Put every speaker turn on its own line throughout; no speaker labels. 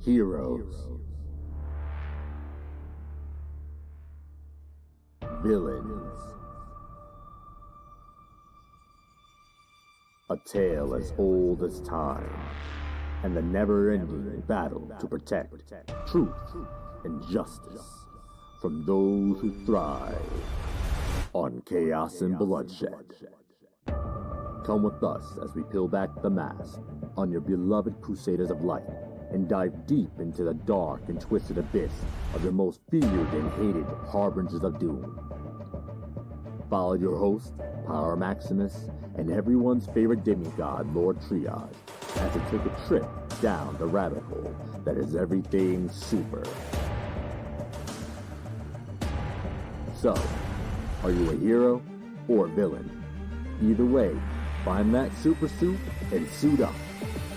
Heroes, villains, a tale as old as time, and the never-ending battle to protect truth and justice from those who thrive on chaos and bloodshed. Come with us as we peel back the mask on your beloved Crusaders of Light and dive deep into the dark and twisted abyss of your most feared and hated harbingers of doom. Follow your host, Power Maximus, and everyone's favorite demigod, Lord Triage, as they take a trip down the rabbit hole that is everything super. So, are you a hero or a villain? Either way, find that super suit and suit up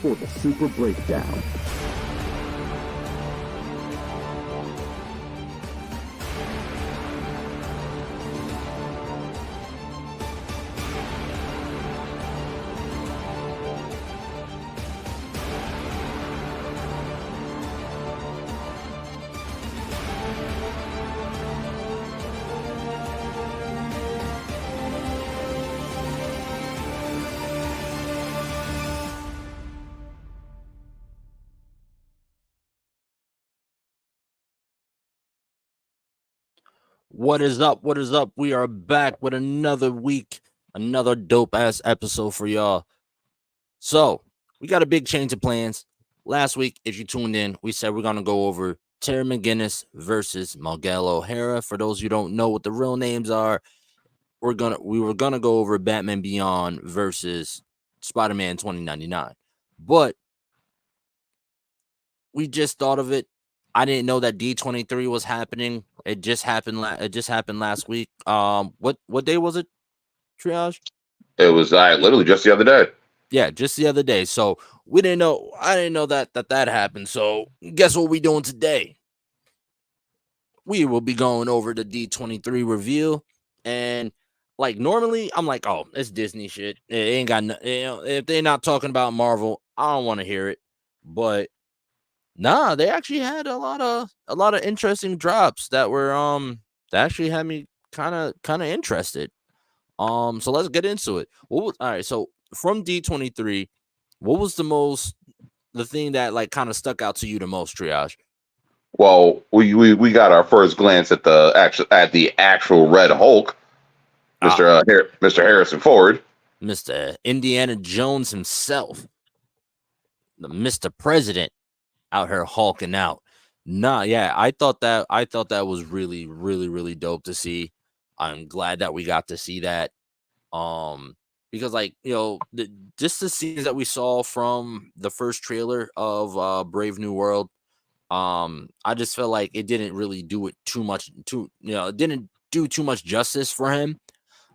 for the Super Breakdown.
What is up? What is up? We are back with another week, another dope ass episode for y'all. So, we got a big change of plans. Last week, if you tuned in, we said we're going to go over Terry McGinnis versus Miguel O'Hara. For those who don't know what the real names are, we were going to go over Batman Beyond versus Spider-Man 2099. But we just thought of it. I didn't know that D23 was happening. It just happened. It just happened last week. What day was it? Triage.
It was literally just the other day.
Yeah, just the other day. So we didn't know. I didn't know that happened. So guess what we doing today? We will be going over the D23 review, and like normally, I'm like, oh, it's Disney shit. It ain't got no, if they're not talking about Marvel, I don't want to hear it. But nah, they actually had a lot of interesting drops that were that actually had me kind of interested. So let's get into it. All right, so from D23, what was the thing that like kind of stuck out to you the most, Triage?
Well, we got our first glance at the actual Red Hulk, Mr. Harrison Ford,
Mr. Indiana Jones himself, the Mr. President out here hulking out. Nah, yeah, I thought that was really, really, really dope to see. I'm glad that we got to see that. Because like, just the scenes that we saw from the first trailer of Brave New World, I just felt like it didn't really do it it didn't do too much justice for him.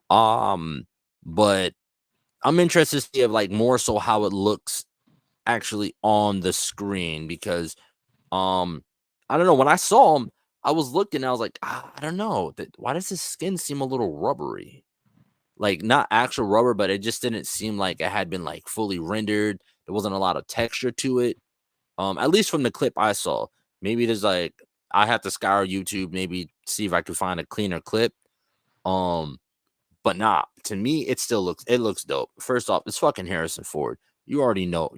But I'm interested to see if like more so how it looks actually on the screen, because I don't know, when I saw him, I was looking, I was like, I don't know, why does his skin seem a little rubbery? Like not actual rubber, but it just didn't seem like it had been like fully rendered. There wasn't a lot of texture to it. At least from the clip I saw. Maybe there's like, I have to scour YouTube, maybe see if I could find a cleaner clip. But nah, to me, it looks dope. First off, it's fucking Harrison Ford. You already know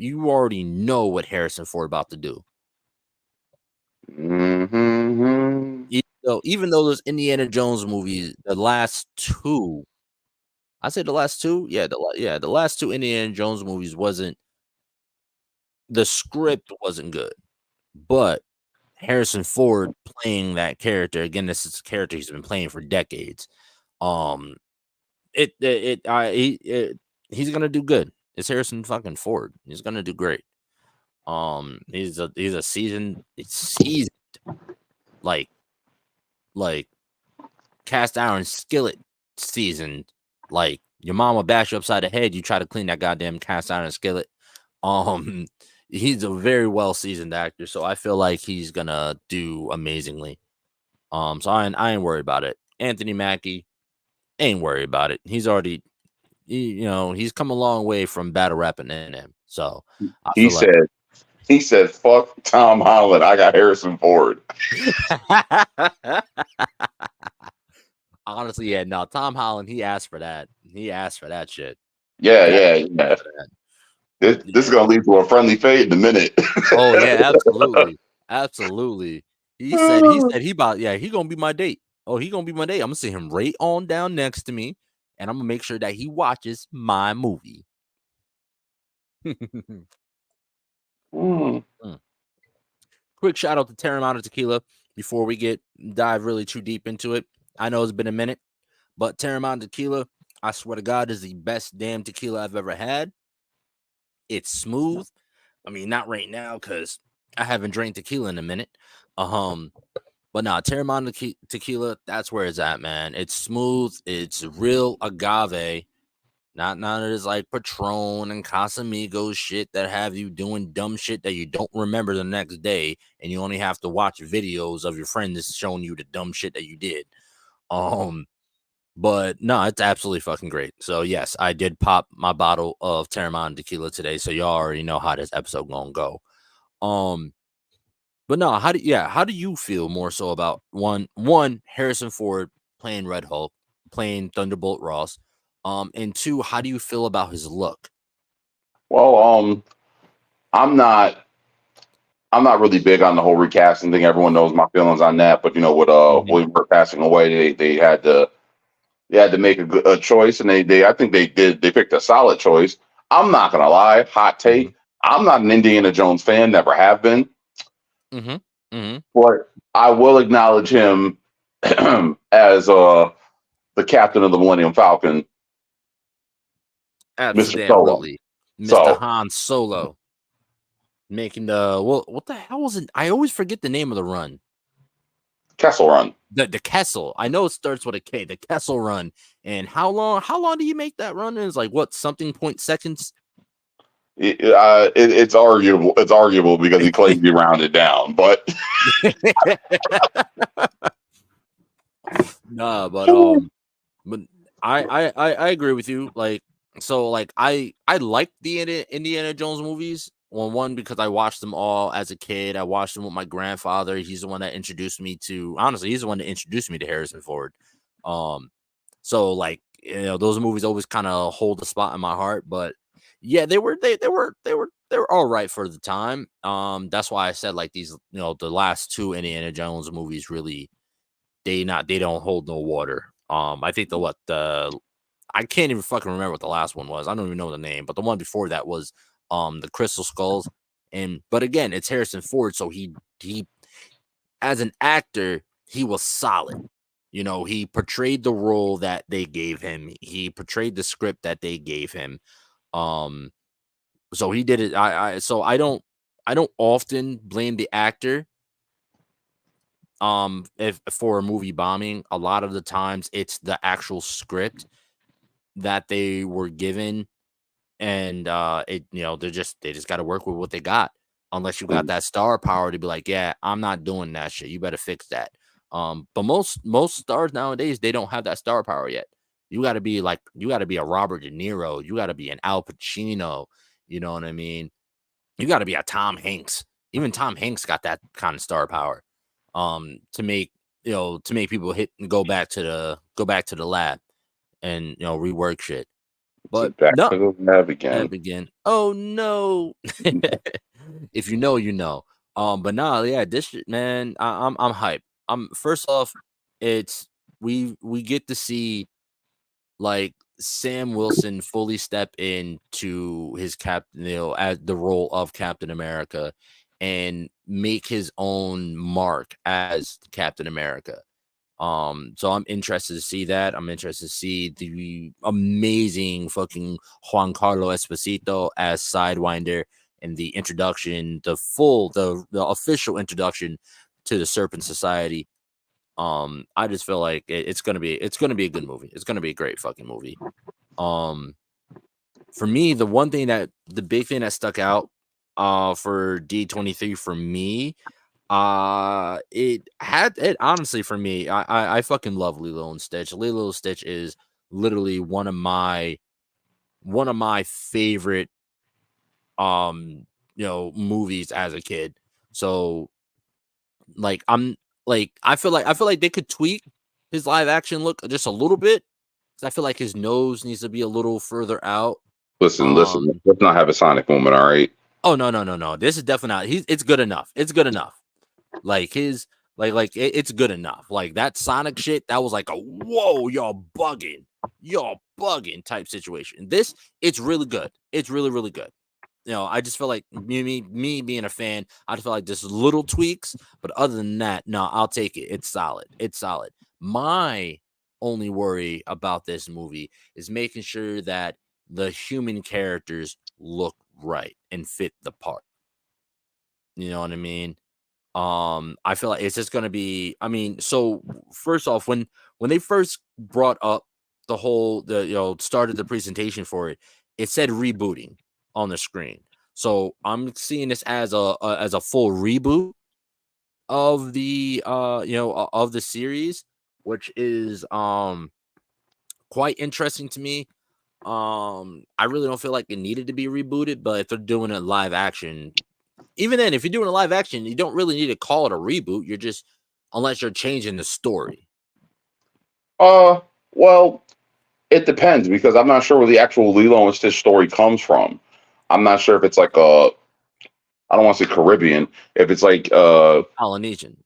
what Harrison Ford about to do.
Mm-hmm.
Even though those Indiana Jones movies, the last two, I say the last two, the last two Indiana Jones movies the script wasn't good, but Harrison Ford playing that character again, this is a character he's been playing for decades. He's gonna do good. It's Harrison fucking Ford. He's gonna do great. He's a seasoned like cast iron skillet seasoned. Like your mama bash you upside the head, you try to clean that goddamn cast iron skillet. He's a very well seasoned actor, so I feel like he's gonna do amazingly. So I ain't worried about it. Anthony Mackie, ain't worried about it. He's already, he's come a long way from battle rapping in him. So
He said He said, "Fuck Tom Holland. I got Harrison Ford."
Honestly, yeah, no, Tom Holland, he asked for that. He asked for that shit.
Yeah,
That,
yeah.
that.
This is
Yeah.
gonna lead to a friendly fade in a minute.
Oh yeah, absolutely, absolutely. He said he about he gonna be my date. Oh, he gonna be my date. I'm gonna sit him right on down next to me, and I'm gonna make sure that he watches my movie.
Mm.
Mm. Quick shout out to Terramana Tequila before we dive really too deep into it. I know it's been a minute, but Terramana Tequila, I swear to God, is the best damn tequila I've ever had. It's smooth. I mean, not right now because I haven't drank tequila in a minute. But nah, Terramana Tequila, that's where it's at, man. It's smooth. It's real agave. Not none of this like Patron and Casamigos shit that have you doing dumb shit that you don't remember the next day, and you only have to watch videos of your friend that's showing you the dumb shit that you did. But no, it's absolutely fucking great. So yes, I did pop my bottle of Terramana Tequila today, so y'all already know how this episode gonna go. But no, how do you feel more so about one Harrison Ford playing Red Hulk, playing Thunderbolt Ross, and two, how do you feel about his look?
Well, I'm not. I'm not really big on the whole recasting thing. Everyone knows my feelings on that. But with
Mhm.
William Burke passing away, they had to make a choice, and they I think they did. They picked a solid choice. I'm not gonna lie, hot
Mhm.
take. I'm not an Indiana Jones fan, never have been,
Mhm. Mhm.
but I will acknowledge him as the captain of the Millennium Falcon, Mr. Solo.
Absolutely. Mr.
So
Han Solo making what the hell was it? I always forget the name of the run.
Kessel Run.
The Kessel. I know it starts with a K, the Kessel run. And how long do you make that run? It's like what something point seconds?
It's arguable. It's arguable because he claims he rounded down, but
Nah, but I agree with you. Like so, like I like the Indiana Jones movies. Well, one because I watched them all as a kid. I watched them with my grandfather. He's the one that introduced me to. Honestly, he's the one that introduced me to Harrison Ford. So like those movies always kind of hold a spot in my heart. But yeah, they were all right for the time. That's why I said like these the last two Indiana Jones movies really they don't hold no water. I think the I can't even fucking remember what the last one was. I don't even know the name, but the one before that was the Crystal Skulls. But again, it's Harrison Ford, so he as an actor, he was solid. He portrayed the role that they gave him. He portrayed the script that they gave him. Um so he did it. I don't often blame the actor if for a movie bombing. A lot of the times it's the actual script that they were given, and they just got to work with what they got, unless you got that star power to be like, yeah, I'm not doing that shit, you better fix that. But most stars nowadays, they don't have that star power yet. You got to be a Robert De Niro, you got to be an Al Pacino, you know what I mean? You got to be a Tom Hanks. Even Tom Hanks got that kind of star power to make people hit and go back to the lab and rework shit.
it's
But
back
no,
to the lab again.
begin. Oh no. If you know, you know. But nah, yeah, this shit, man. I'm hyped. First off, it's we get to see like Sam Wilson fully step into his captain, as the role of Captain America, and make his own mark as Captain America. So I'm interested to see that. I'm interested to see the amazing fucking Juan Carlos Esposito as Sidewinder and the introduction, the official introduction to the Serpent Society. I just feel like it's gonna be a good movie. It's gonna be a great fucking movie. Um, for me, the big thing that stuck out, for D23 for me, it honestly for me, I fucking love Lilo and Stitch. Lilo and Stitch is literally one of my favorite movies as a kid. So like I feel like they could tweak his live action look just a little bit. I feel like his nose needs to be a little further out.
Listen. Let's not have a Sonic moment, all right?
Oh no. This is definitely not. It's good enough. It's good enough. Like his it's good enough. Like that Sonic shit, that was like a whoa, y'all bugging type situation. This, it's really good. It's really, really good. I just feel like me being a fan, I just feel like just little tweaks, but other than that, no, I'll take it. It's solid. It's solid. My only worry about this movie is making sure that the human characters look right and fit the part. You know what I mean? I feel like it's just gonna be. I mean, so first off, when they first brought up started the presentation for it, it said rebooting on the screen. So I'm seeing this as a full reboot of the of the series, which is quite interesting to me. I really don't feel like it needed to be rebooted, but if they're doing it live action, even then, if you're doing a live action, you don't really need to call it a reboot. You're just, unless you're changing the story.
Well, it depends because I'm not sure where the actual Lilo and Stitch story comes from. I'm not sure if it's like I don't want to say Caribbean, if it's like
Polynesian,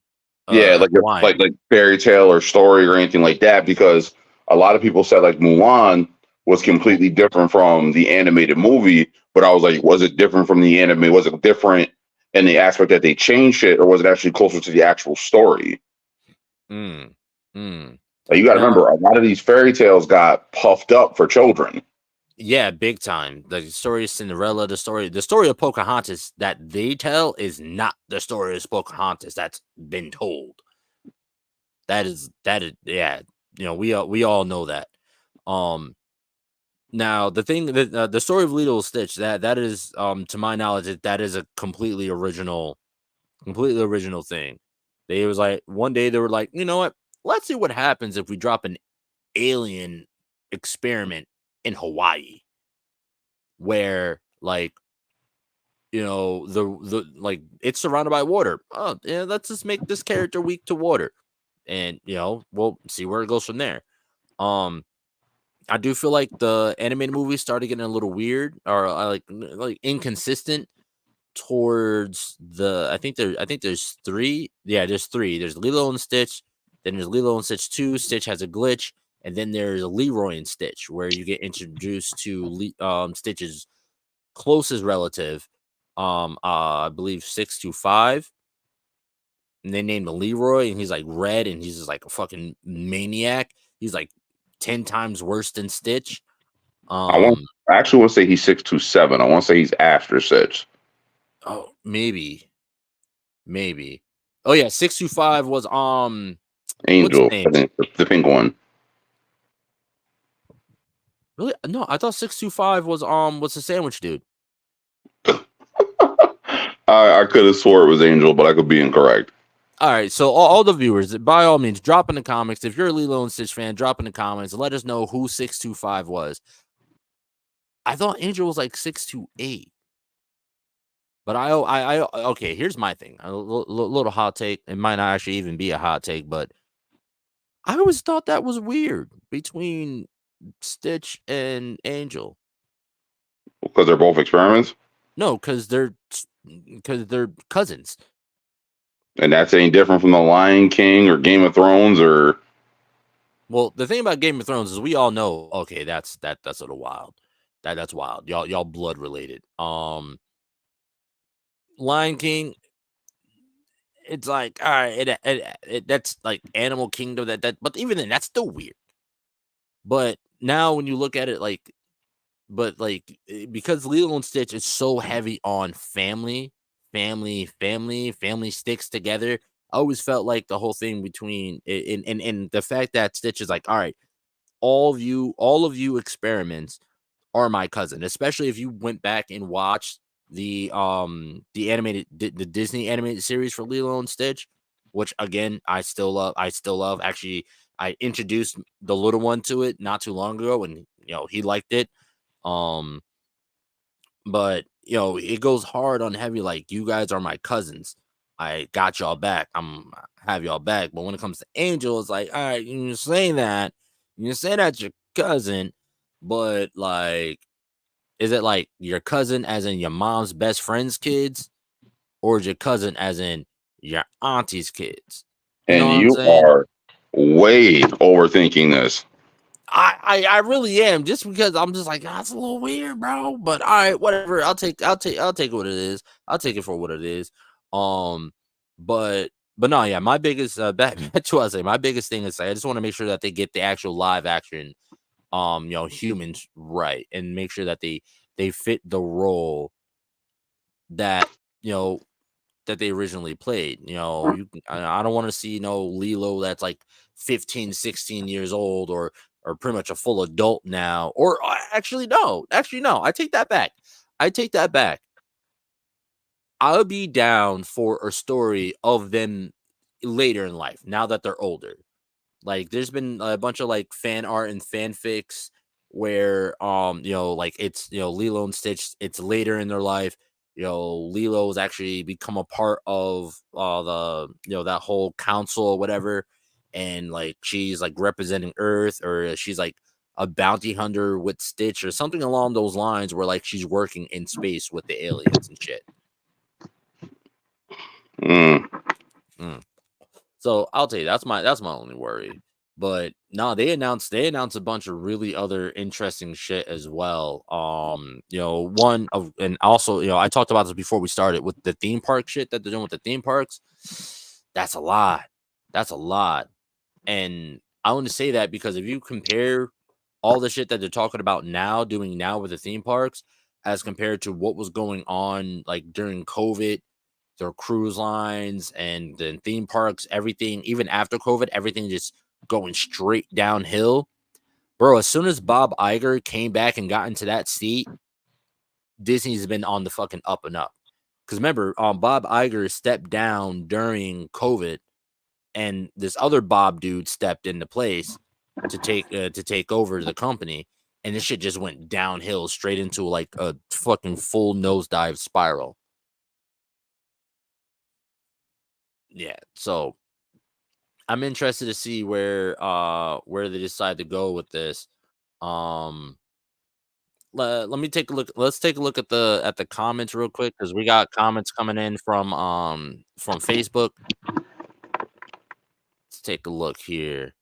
yeah, like
Hawaiian.
like fairy tale or story or anything like that, because a lot of people said like Mulan was completely different from the animated movie, but I was like, was it different from the anime? Was it different in the aspect that they changed it, or was it actually closer to the actual story?
Mm, mm.
Like, you got to
Now,
remember, a lot of these fairy tales got puffed up for children.
yeah, big time. The story of Cinderella, the story of Pocahontas that they tell is not the story of Pocahontas that's been told. That is yeah. We all know that. Now the thing that the story of Lilo and Stitch, that is to my knowledge, that is a completely original thing. They was like, one day they were like, you know what? Let's see what happens if we drop an alien experiment in Hawaii, where the like it's surrounded by water. Oh yeah, let's just make this character weak to water, and we'll see where it goes from there. Um, I do feel like the animated movies started getting a little weird, or like inconsistent towards I think there's three. Yeah, there's three. There's Lilo and Stitch, then there's Lilo and Stitch 2. Stitch has a glitch, and then there's Leroy and Stitch, where you get introduced to Stitch's closest relative, I believe 625. And they named him Leroy, and he's like red, and he's just like a fucking maniac. He's like 10 times worse than Stitch.
I actually want to say he's 627. I want to say he's after Stitch.
Oh, maybe. Oh yeah, 625 was
Angel,
what's his
I
name?
think the pink one.
Really? No, I thought 625 was what's the sandwich dude?
I could have swore it was Angel, but I could be incorrect.
All right, so all the viewers, by all means, drop in the comments. If you're a Lilo and Stitch fan, drop in the comments and let us know who 625 was. I thought Angel was like 628. But I okay, here's my thing. A little hot take. It might not actually even be a hot take, but I always thought that was weird between Stitch and Angel.
Because they're both experiments?
No, because they're cousins.
And that's any different from the Lion King or Game of Thrones or.
Well, the thing about Game of Thrones is we all know, okay, that's a little wild. That's wild. Y'all blood related. Lion King, it's like, all right, that's like Animal Kingdom. But even then, that's still weird. But now when you look at it, because Lilo and Stitch is so heavy on family sticks together. I always felt like the whole thing between and the fact that Stitch is like, all right, all of you experiments are my cousin, especially if you went back and watched the Disney animated series for Lilo and Stitch, which again I still love. Actually, I introduced the little one to it not too long ago, and he liked it. But it goes hard on heavy, like, you guys are my cousins. I got y'all back. Have y'all back. But when it comes to Angel, it's like, all right, you say that. You say that's your cousin, but like, is it like your cousin as in your mom's best friend's kids? Or is your cousin as in your auntie's kids? You know
And
what I'm
you
saying?
are way overthinking this.
I really am, just because I'm just like, that's a little weird, bro. But all right, whatever. I'll take what it is. I'll take it for what it is. Um, but no, yeah, my biggest back to what I say, my biggest thing is, like, I just want to make sure that they get the actual live action humans right, and make sure that they fit the role that you know that they originally played. I don't want to see Lilo that's like 15, 16 years old, or pretty much a full adult now. Or actually no. I take that back. I would be down for a story of them later in life, now that they're older. Like, there's been a bunch of like fan art and fanfics where like, it's Lilo and Stitch, it's later in their life. Lilo's actually become a part of the that whole council or whatever, and like, she's like representing Earth, or she's like a bounty hunter with Stitch or something along those lines, where like she's working in space with the aliens and shit.
Mm.
So I'll tell you, that's my only worry. But no, they announced a bunch of really other interesting shit as well. One of, and also, I talked about this before we started with the theme park shit that they're doing with the theme parks. That's a lot. And I want to say that because if you compare all the shit that they're talking about now, doing now with the theme parks, as compared to what was going on like during COVID, their cruise lines and the theme parks, everything, even after COVID, everything just going straight downhill. Bro, as soon as Bob Iger came back and got into that seat, Disney's been on the fucking up and up. Because remember, Bob Iger stepped down during COVID, and this other Bob dude stepped into place to take over the company, and this shit just went downhill straight into like a fucking full nosedive spiral. Yeah, so I'm interested to see where they decide to go with this. Let me take a look. Let's take a look at the comments real quick, because we got comments coming in from Facebook. Let's take a look here.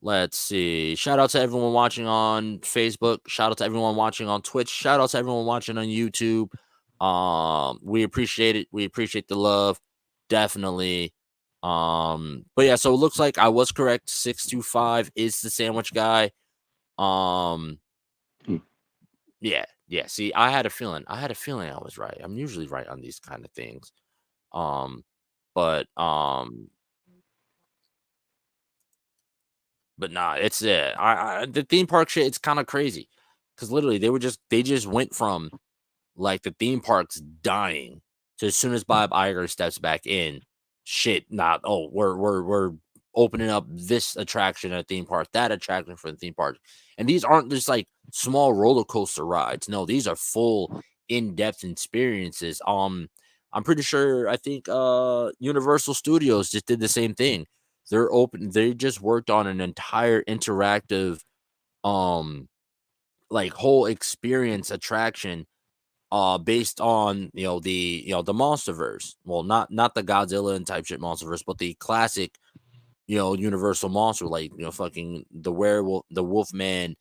Let's see. Shout out to everyone watching on Facebook. Shout out to everyone watching on Twitch. Shout out to everyone watching on YouTube. We appreciate it. We appreciate the love. Definitely. But yeah, so it looks like I was correct. 625 is the sandwich guy. Yeah. See, I had a feeling I was right. I'm usually right on these kind of things. But nah, it's it. The theme park shit, it's kind of crazy, because literally they just went from like the theme parks dying to, as soon as Bob Iger steps back in, shit, not, oh, we're opening up this attraction at a theme park, that attraction for the theme park. And these aren't just like small roller coaster rides. No, these are full in-depth experiences. I'm pretty sure, I think Universal Studios just did the same thing. They just worked on an entire interactive like whole experience attraction based on the MonsterVerse. Well, not the Godzilla and type shit MonsterVerse, but the classic Universal monster, like fucking the werewolf, the Wolfman,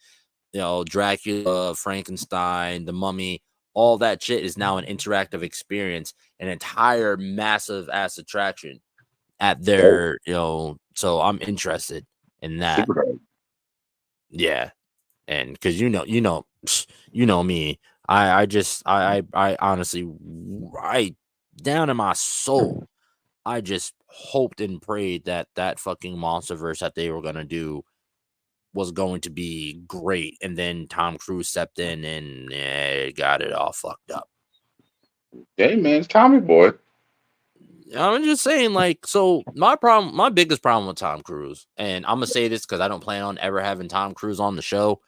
Dracula, Frankenstein, the Mummy. All that shit is now an interactive experience, an entire massive ass attraction at their so I'm interested in that.
Super dope.
Yeah. And because you know me, I honestly, right down in my soul, I just hoped and prayed that that fucking MonsterVerse that they were gonna do was going to be great, and then Tom Cruise stepped in and got it all fucked up.
Hey man, it's Tommy Boy.
I'm just saying, like, so my biggest problem with Tom Cruise, and I'm gonna say this because I don't plan on ever having Tom Cruise on the show.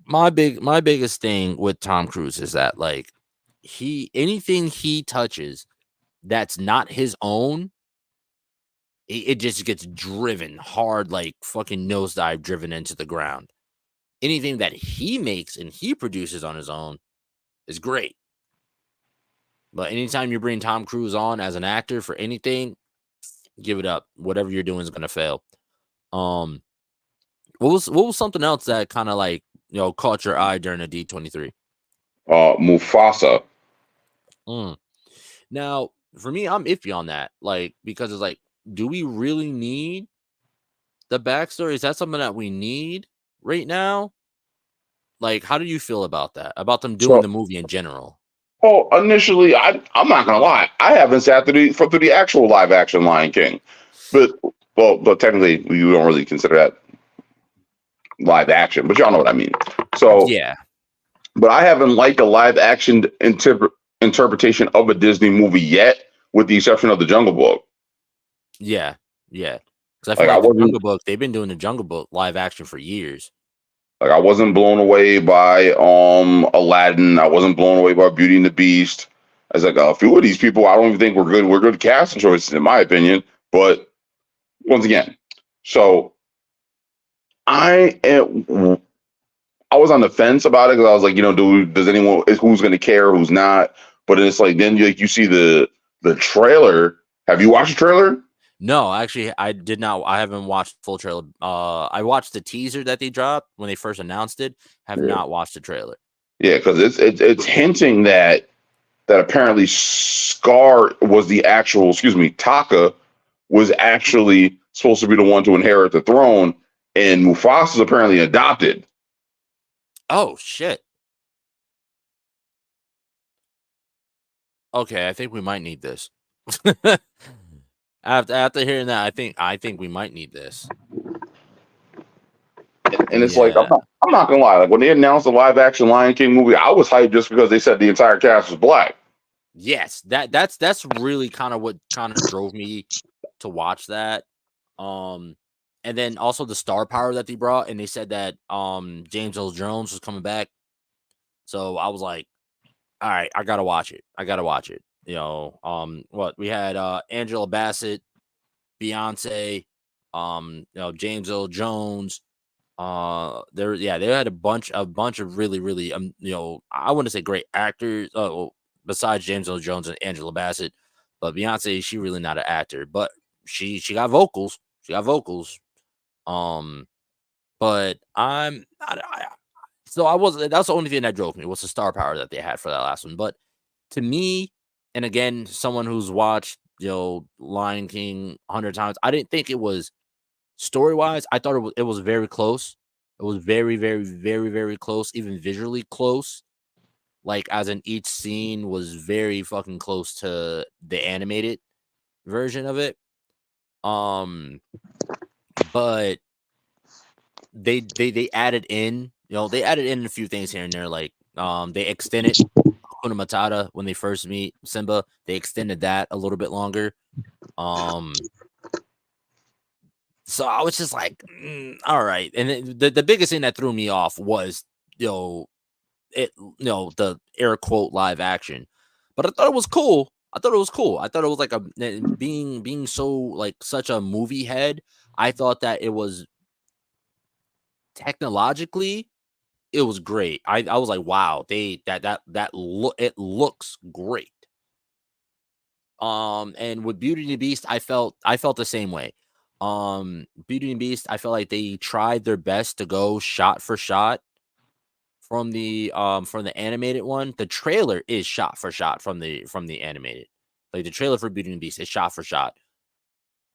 my biggest thing with Tom Cruise is that like anything he touches that's not his own, it just gets driven hard, like fucking nosedive driven into the ground. Anything that he makes and he produces on his own is great. But anytime you bring Tom Cruise on as an actor for anything, give it up. Whatever you're doing is gonna fail. Um, what was something else that kind of like caught your eye during the D23?
Mufasa.
Now, for me, I'm iffy on that, like because it's like, do we really need the backstory? Is that something that we need right now? Like, how do you feel about that? About them doing
So,
the movie in general?
well, initially, I'm not gonna lie, I haven't sat through the actual live action Lion King, but technically, we don't really consider that live action, but y'all know what I mean. So,
Yeah.
but I haven't liked a live action interpretation of a Disney movie yet, with the exception of the Jungle Book.
Yeah. Because I feel
Like,
like the Jungle Book, they've been doing the Jungle Book live action for years.
Like, I wasn't blown away by Aladdin. I wasn't blown away by Beauty and the Beast. I was like, a few of these people, I don't even think we're good casting choices, in my opinion. But once again, so I was on the fence about it because I was like, does anyone, who's going to care, who's not? But it's like, then you see the trailer. Have you watched the trailer?
No, actually, I did not. I haven't watched the full trailer. I watched the teaser that they dropped when they first announced it. Have not watched the trailer.
Yeah, because it's hinting that apparently Scar was the actual, Taka was actually supposed to be the one to inherit the throne, and Mufasa's apparently adopted.
Oh shit. Okay, I think we might need this. After hearing that, I think we might need this.
And it's like, I'm not gonna lie, like when they announced the live action Lion King movie, I was hyped just because they said the entire cast was black.
Yes, that's really kind of what kind of drove me to watch that. And then also the star power that they brought, and they said that James Earl Jones was coming back. So I was like, all right, I gotta watch it. What we had Angela Bassett, Beyonce, James Earl Jones. They had a bunch of really, really I wouldn't say great actors. Besides James Earl Jones and Angela Bassett, but Beyonce, she really not an actor, but she got vocals. But so I wasn't. That's the only thing that drove me was the star power that they had for that last one. But to me, and again, someone who's watched Lion King 100 times, I didn't think it was story wise. I thought it was very close. It was very, very, very, very close, even visually close. Like as in each scene was very fucking close to the animated version of it. But they added in, a few things here and there, like they extended Hakuna Matata when they first meet Simba. They extended that a little bit longer. So I was just like, all right. And the biggest thing that threw me off was the air quote live action. But I thought it was cool. I thought it was like being so like such a movie head. I thought that it was technologically, it was great. I was like, wow, it looks great. And with Beauty and the Beast, I felt the same way. Beauty and the Beast, I felt like they tried their best to go shot for shot from the animated one. The trailer is shot for shot from the animated. Like the trailer for Beauty and the Beast is shot for shot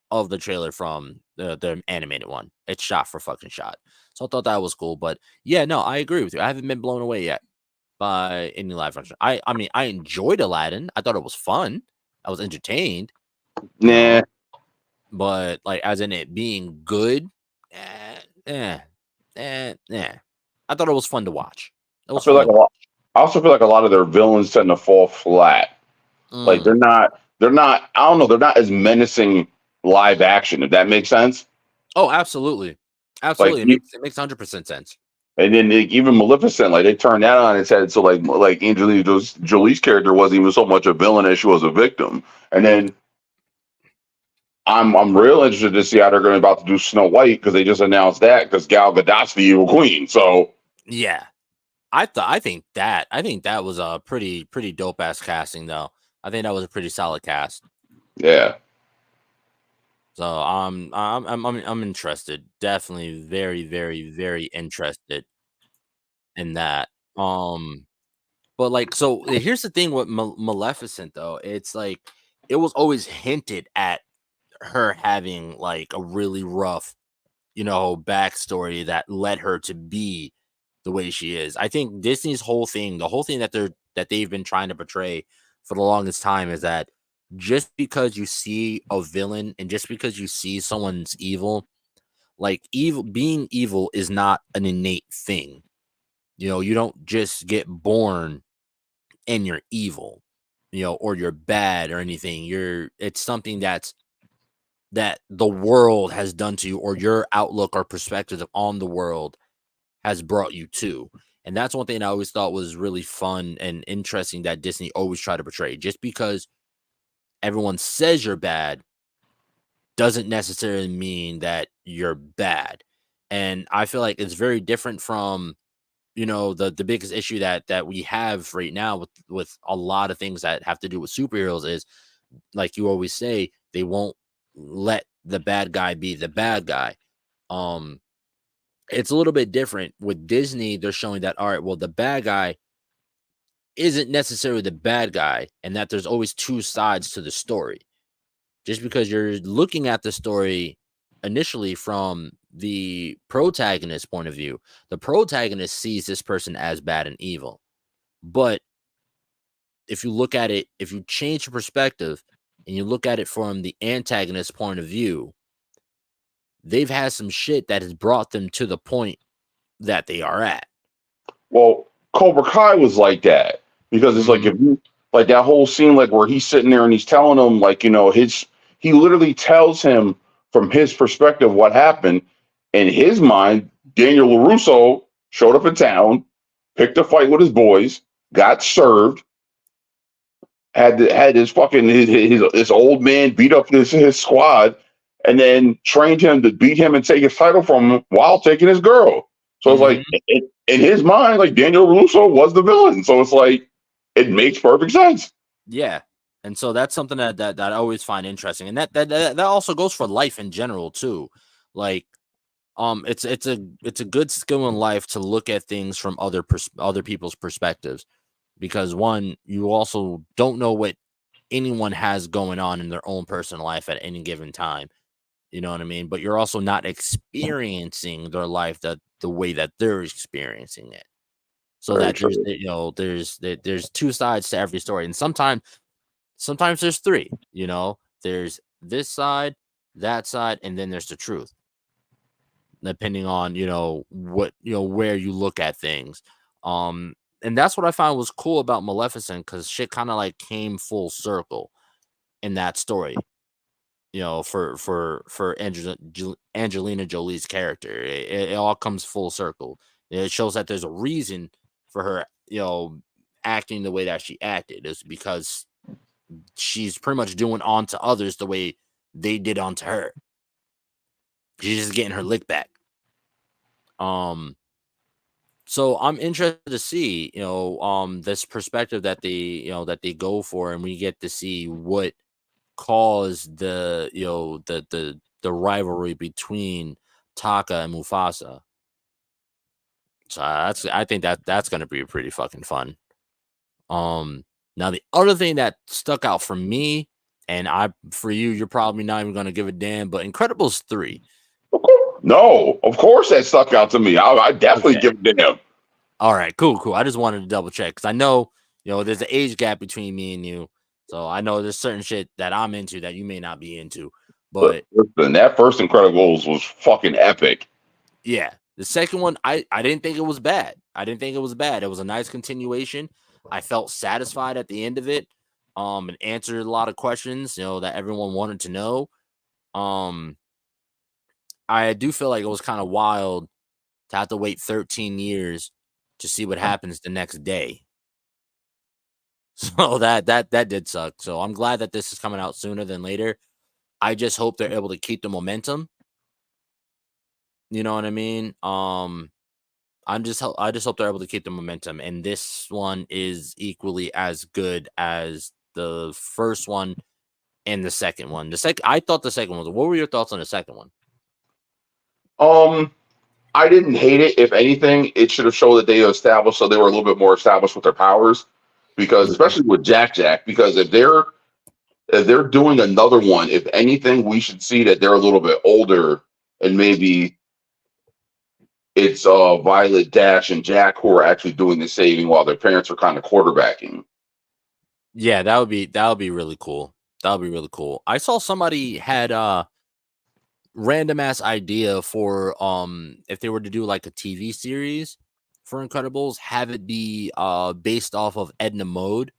of the trailer from the animated one. It's shot for fucking shot. So I thought that was cool. But yeah, no, I agree with you. I haven't been blown away yet by any live action. I mean, I enjoyed Aladdin. I thought it was fun. I was entertained.
Nah.
But like as in it being good, I thought it was fun to watch.
I also feel like a lot of their villains tend to fall flat. Like they're not I don't know, they're not as menacing live action, if that makes sense.
Oh, absolutely.
Like,
It makes 100% sense.
And then even Maleficent, like they turned that on its head. So like Angelina Jolie's character wasn't even so much a villain as she was a victim. And then I'm real interested to see how they're going to about to do Snow White because they just announced that because Gal Gadot's the evil queen. So
yeah, I think that was a pretty dope ass casting though. I think that was a pretty solid cast.
yeah.
So I'm interested. Definitely very interested in that. But like, so here's the thing with Maleficent though. It's like it was always hinted at her having like a really rough, backstory that led her to be the way she is. I think Disney's whole thing, the whole thing that they've been trying to portray for the longest time is that just because you see a villain and just because you see someone's evil, like being evil is not an innate thing. You don't just get born and you're evil, or you're bad or anything. It's something that the world has done to you, or your outlook or perspective on the world has brought you to. And that's one thing I always thought was really fun and interesting that Disney always tried to portray. Just because everyone says you're bad doesn't necessarily mean that you're bad. And I feel like it's very different from, the biggest issue that we have right now with a lot of things that have to do with superheroes is, like you always say, they won't let the bad guy be the bad guy. It's a little bit different with Disney. They're showing that, all right, well, the bad guy isn't necessarily the bad guy, and that there's always two sides to the story. Just because you're looking at the story initially from the protagonist point of view, the protagonist sees this person as bad and evil. But if you look at it, if you change your perspective and you look at it from the antagonist point of view, they've had some shit that has brought them to the point that they are at.
Well, Cobra Kai was like that because it's like if you like that whole scene like where he's sitting there and he's telling him like he literally tells him from his perspective what happened. In his mind, Daniel LaRusso showed up in town, picked a fight with his boys, got served, had his fucking his old man beat up his squad, and then trained him to beat him and take his title from him while taking his girl. So it's like in his mind, like Daniel LaRusso was the villain. So it's like it makes perfect sense.
Yeah. And so that's something that I always find interesting. And that also goes for life in general too. Like it's a good skill in life to look at things from other people's perspectives, because one, you also don't know what anyone has going on in their own personal life at any given time. You know what I mean? But you're also not experiencing their life the way that they're experiencing it. So
Very
that
true.
there's two sides to every story, and sometimes there's three. There's this side, that side, and then there's the truth, depending on what where you look at things. And that's what I found was cool about Maleficent, because shit kind of like came full circle in that story. For Angelina Jolie's character, it all comes full circle. It shows that there's a reason for her, acting the way that she acted. Is because she's pretty much doing onto others the way they did onto her. She's just getting her lick back. So I'm interested to see, this perspective that they go for, and we get to see what caused the rivalry between Taka and Mufasa. So I think that's gonna be pretty fucking fun. Now the other thing that stuck out for me, and for you, you're probably not even gonna give a damn, but Incredibles 3.
No, of course that stuck out to me. I definitely
Okay.
give it to him.
All right, cool. I just wanted to double check because I know, there's an age gap between me and you. So I know there's certain shit that I'm into that you may not be into. But
Listen, that first Incredibles was fucking epic.
yeah, the second one, I didn't think it was bad. It was a nice continuation. I felt satisfied at the end of it. And answered a lot of questions, that everyone wanted to know. I do feel like it was kind of wild to have to wait 13 years to see what happens the next day. So that did suck. So I'm glad that this is coming out sooner than later. I just hope they're able to keep the momentum. You know what I mean? I just hope they're able to keep the momentum, and this one is equally as good as the first one and the second one. I thought the second one was. What were your thoughts on the second one?
I didn't hate it. If anything, it should have showed that they established, so they were a little bit more established with their powers. Because especially with Jack, because if they're doing another one, if anything, we should see that they're a little bit older, and maybe it's Violet, Dash, and Jack who are actually doing the saving while their parents are kind of quarterbacking.
Yeah, that would be really cool. That would be really cool. I saw somebody had random ass idea for if they were to do like a TV series for Incredibles, have it be based off of Edna Mode,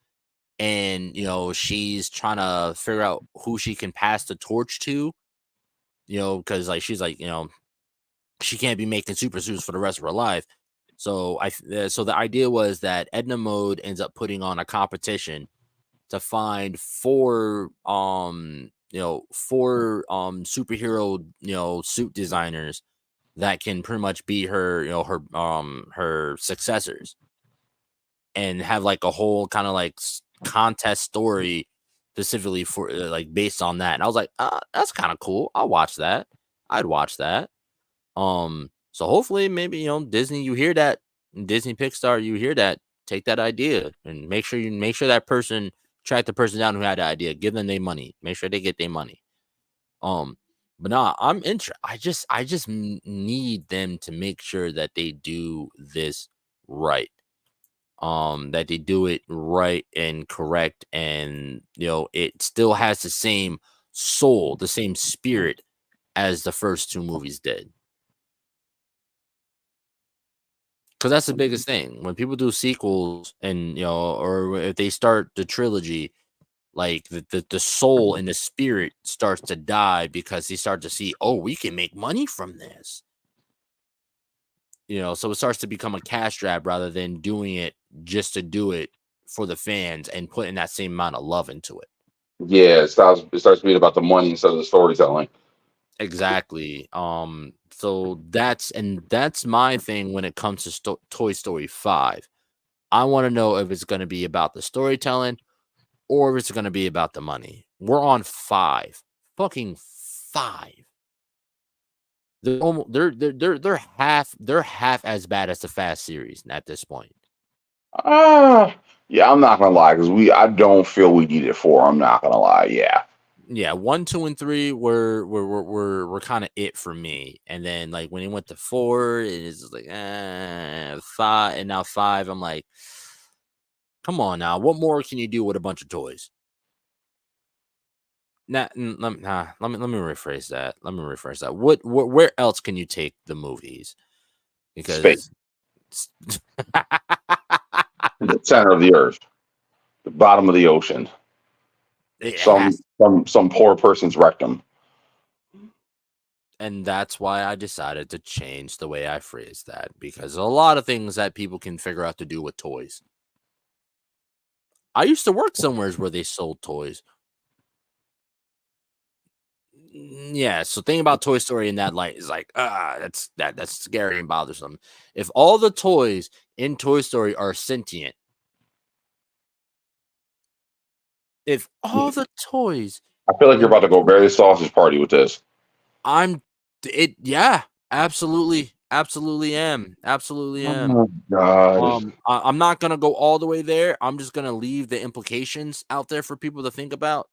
and she's trying to figure out who she can pass the torch to, because like she's like she can't be making super suits for the rest of her life. So so the idea was that Edna Mode ends up putting on a competition to find four superhero suit designers that can pretty much be her her successors, and have like a whole kind of like contest story specifically for like based on that. And I was like, that's kind of cool. I'd watch that. So hopefully maybe Disney, you hear that, Disney Pixar, you hear that, take that idea and make sure that person, track the person down who had the idea, give them their money, make sure they get their money. But nah, I'm interested. I just need them to make sure that they do this right. That they do it right and correct, and it still has the same soul, the same spirit as the first two movies did. Because that's the biggest thing when people do sequels, and or if they start the trilogy, like the soul and the spirit starts to die, because they start to see, oh, we can make money from this. So it starts to become a cash grab rather than doing it just to do it for the fans and putting that same amount of love into it.
Yeah, it starts being about the money instead of the storytelling.
Exactly. So that's my thing when it comes to Toy Story 5. I want to know if it's going to be about the storytelling or if it's going to be about the money. We're on 5. Fucking 5. They're half as bad as the Fast series at this point.
Yeah, I'm not gonna lie, because I don't feel we needed 4. I'm not gonna lie.
Yeah, 1, 2, and 3 were kind of it for me, and then like when it went to 4, it's like 5, and now 5. I'm like, come on now, what more can you do with a bunch of toys? Let me rephrase that. Where else can you take the movies? Because
Space. The center of the earth, the bottom of the ocean, some poor person's rectum.
And that's why I decided to change the way I phrase that, because a lot of things that people can figure out to do with toys. I used to work somewhere where they sold toys. Yeah, so thinking about Toy Story in that light is like, that's scary and bothersome. If all the toys in Toy Story are sentient, if all the toys,
I feel like you're about to go very sausage party with this.
Yeah, absolutely am.
Oh my God.
I'm not gonna go all the way there. I'm just gonna leave the implications out there for people to think about.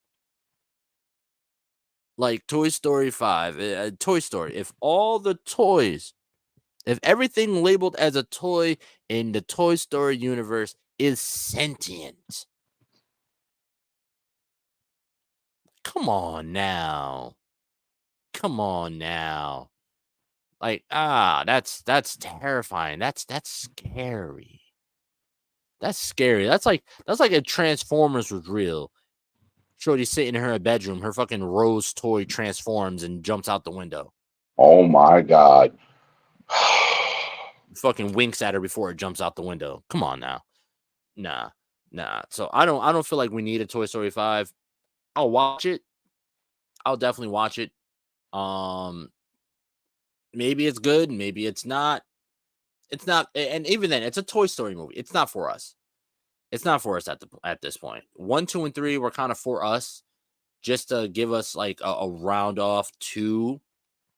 Like Toy Story 5, Toy Story. If everything labeled as a toy in the Toy Story universe is sentient, come on now. Like, that's terrifying. That's scary. That's scary. That's like if Transformers was real. Shorty sitting in her bedroom, her fucking Rose toy transforms and jumps out the window.
Oh my God.
fucking winks at her before it jumps out the window. Come on now. Nah. So I don't feel like we need a Toy Story 5. I'll watch it. I'll definitely watch it. Maybe it's good, maybe it's not. It's not, and even then, it's a Toy Story movie. It's not for us. It's not for us at this point. 1, 2, and 3 were kind of for us, just to give us like a round off to,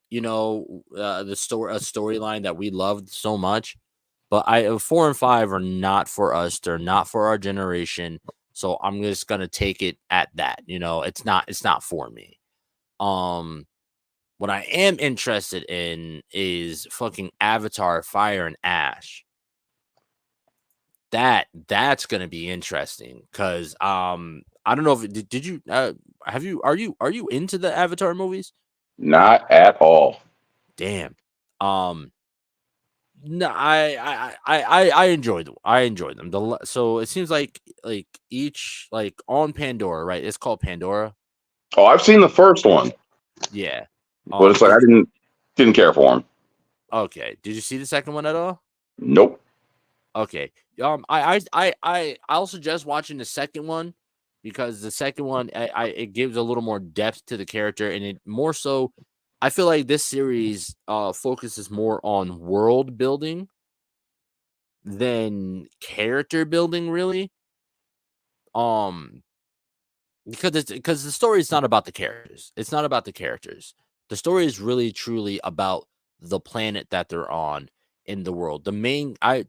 a storyline that we loved so much. But 4 and 5 are not for us. They're not for our generation. So I'm just gonna take it at that. It's not for me. What I am interested in is fucking Avatar: Fire and Ash. That's gonna be interesting because I don't know if did you are you into the Avatar movies?
Not at all.
Damn. No, I enjoyed them. I enjoyed them. So it seems like each on Pandora, right? It's called Pandora.
Oh, I've seen the first one,
Yeah.
but it's like I didn't care for him.
Okay. Did you see the second one at all?
Nope.
Okay. I'll suggest watching the second one because the second one it gives a little more depth to the character, and it more so I feel like this series focuses more on world building than character building, really. Because the story is not about the characters. It's not about the characters. The story is really truly about the planet that they're on in the world. To me, I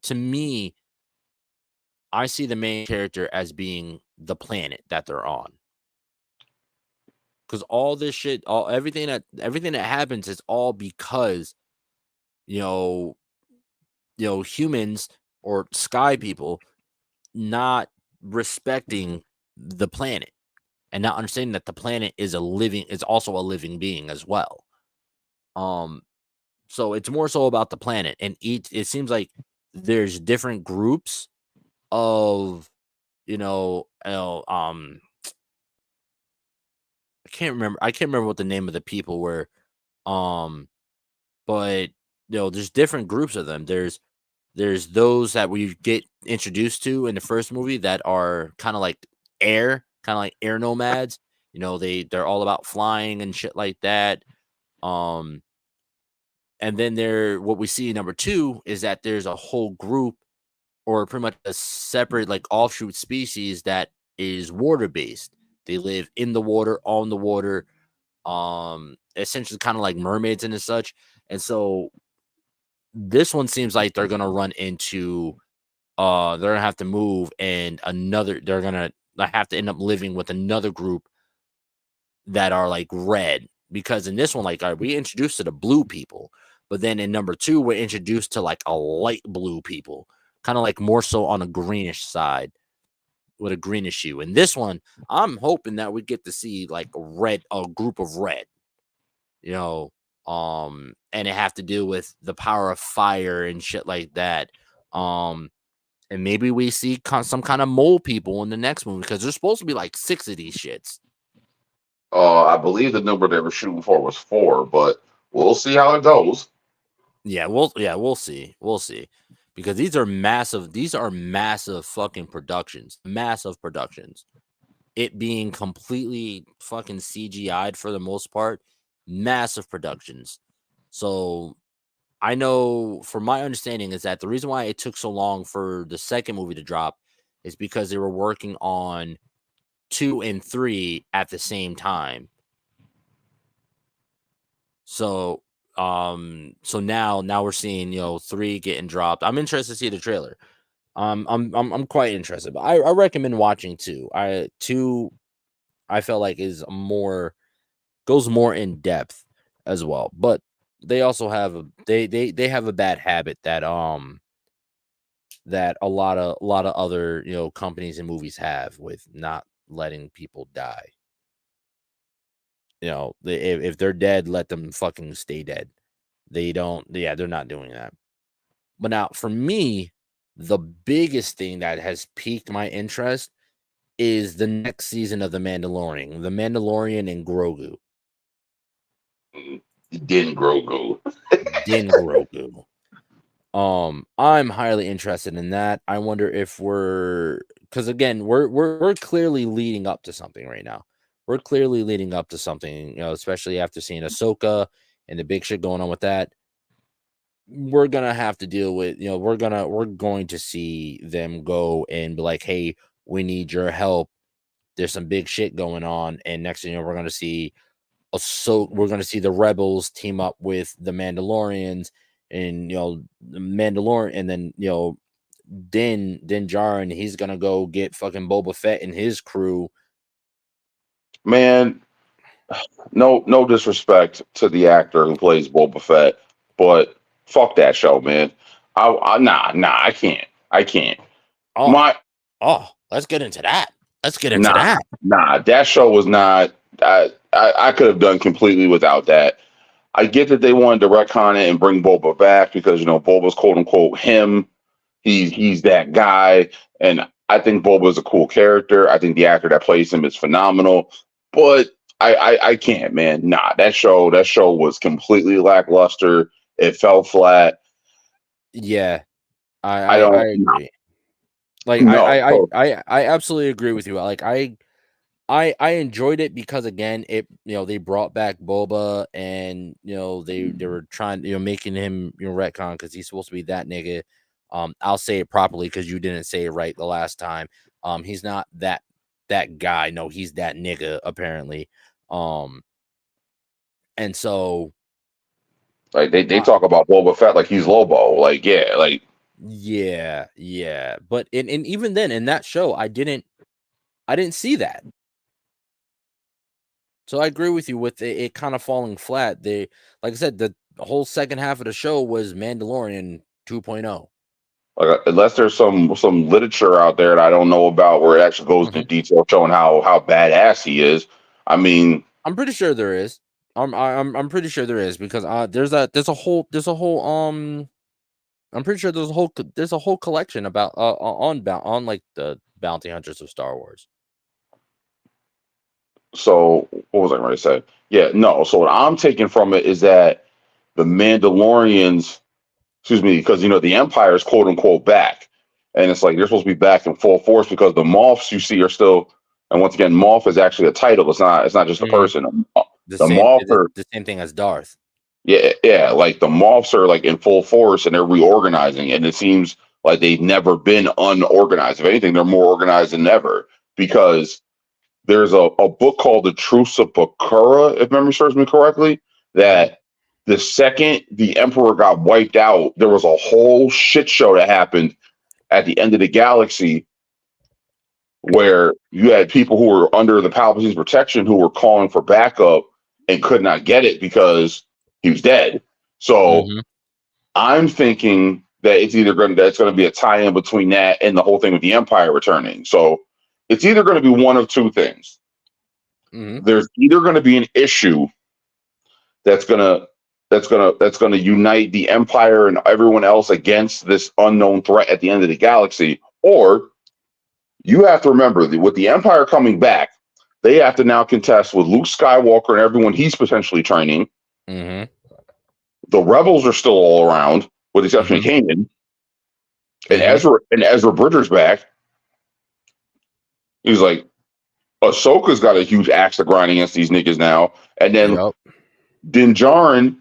see the main character as being the planet that they're on. Because all this shit, everything that happens is all because humans or sky people not respecting the planet and not understanding that the planet is also a living being as well. So it's more so about the planet, and it seems like there's different groups of I can't remember what the name of the people were, but there's different groups of them. There's those that we get introduced to in the first movie that are kind of like air nomads. They're all about flying and shit like that. And then what we see in number 2 is that there's a whole group, or pretty much a separate offshoot species that is water based. They live in the water, on the water, essentially kind of like mermaids and such. And so this one seems like they're gonna run into they're gonna have to move, and they're gonna have to end up living with another group that are red, because in this one we introduced to the blue people, but then in number 2 we're introduced to a light blue people, kind of more so on a greenish side with a greenish hue. In this one, I'm hoping that we get to see a group of red, and it have to do with the power of fire and shit like that. And maybe we see some kind of mole people in the next movie, because there's supposed to be 6 of these shits.
I believe the number they were shooting for was 4, but we'll see how it goes.
Yeah, we'll see. We'll see. Because these are massive fucking productions. Massive productions. It being completely fucking CGI'd for the most part. Massive productions. So I know, from my understanding, is that the reason why it took so long for the second movie to drop is because they were working on 2 and 3 at the same time. So now we're seeing 3 getting dropped. I'm interested to see the trailer. I'm quite interested, but I recommend watching 2. 2 I felt like goes more in depth as well, but they also have they have a bad habit that that a lot of other companies and movies have, with not letting people die. If they're dead, let them fucking stay dead. They're not doing that. But now, for me, the biggest thing that has piqued my interest is the next season of The Mandalorian. The Mandalorian and Grogu.
Din Grogu.
Din Grogu. I'm highly interested in that. I wonder if because again, we're clearly leading up to something right now. We're clearly leading up to something, especially after seeing Ahsoka and the big shit going on with that. We're gonna have to deal with, we're going to see them go and be like, hey, we need your help. There's some big shit going on, and next thing you know, we're gonna see we're gonna see the rebels team up with the Mandalorians, and the Mandalorian, and then Din Djarin, he's gonna go get fucking Boba Fett and his crew.
Man, no disrespect to the actor who plays Boba Fett, but fuck that show, man. Nah, I can't.
Oh,
My
let's get into that.
Nah, that show was not. I could have done completely without that. I get that they wanted to retcon it and bring Boba back because Boba's quote unquote him. He's that guy, and I think Boba is a cool character. I think the actor that plays him is phenomenal, but I can't, man. Nah, that show was completely lackluster. It fell flat.
Yeah,
I
I
don't.
agree. Like
No.
I absolutely agree with you. Like I enjoyed it because again, they brought back Boba, and they were trying, making him retcon because he's supposed to be that nigga. I'll say it properly because you didn't say it right the last time. He's not that guy. No, he's that nigga apparently. And so
Like they talk about Boba Fett like he's Lobo. Like
yeah. But and even then in that show, I didn't see that. So I agree with you with it kind of falling flat. Like I said, the whole second half of the show was Mandalorian 2.0.
Like unless there's some literature out there that I don't know about where it actually goes into detail showing how badass he is. I mean,
I'm pretty sure there is. I'm pretty sure there is because there's a whole I'm pretty sure there's a whole collection about on like the bounty hunters of Star Wars.
so what was I going to say? Yeah, no. So what I'm taking from it is that the Mandalorians, excuse me, because the Empire is quote unquote back, and it's like they're supposed to be back in full force because the Moffs you see are still. And once again, Moff is actually a title. It's not just a person. The Moff are
The same thing as Darth.
yeah. Like the Moffs are like in full force and they're reorganizing, and it seems like they've never been unorganized. If anything, they're more organized than ever because there's a book called The Truce of Bakura, if memory serves me correctly, that the second the Emperor got wiped out, there was a whole shit show that happened at the end of the galaxy where you had people who were under the Palpatine's protection who were calling for backup and could not get it because he was dead. So I'm thinking that that's going to be a tie-in between that and the whole thing with the Empire returning. So it's either going to be one of two things. There's either going to be an issue that's going to unite the Empire and everyone else against this unknown threat at the end of the galaxy, or you have to remember that with the Empire coming back, they have to now contest with Luke Skywalker and everyone he's potentially training. The Rebels are still all around, with the exception of Kanan. And Ezra Bridger's back. He's like, Ahsoka's got a huge axe to grind against these niggas now. And then Din Djarin,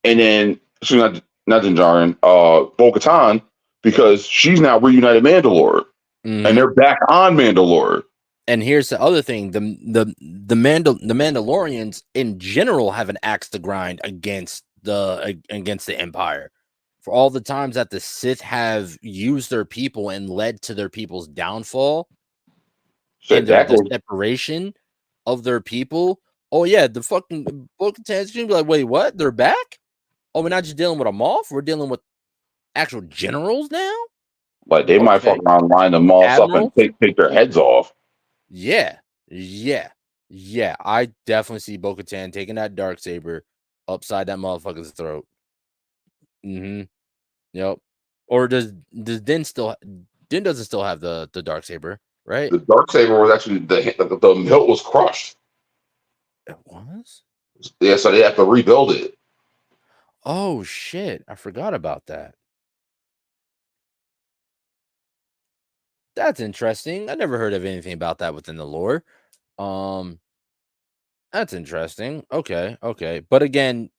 and then not Din Djarin, Bo-Katan, because she's now reunited Mandalore. And they're back on Mandalore.
And here's the other thing: the Mandalorians in general have an axe to grind against the Empire. For all the times that the Sith have used their people and led to their people's downfall, and the separation of their people. Oh yeah, the fucking Bo-Katan's gonna be like, wait, what? They're back? Oh, we're not just dealing with a Moff, we're dealing with actual generals now.
Like they might fuck around, line them all up and take their heads off.
Yeah. I definitely see Bo-Katan taking that Darksaber upside that motherfucker's throat. Yep. Or does Din doesn't still have the Darksaber, right?
The Darksaber was actually the hilt was crushed.
It was?
Yeah, so they have to rebuild it.
Oh shit, I forgot about that. That's interesting. I never heard of anything about that within the lore. Um, that's interesting. Okay, okay. But again,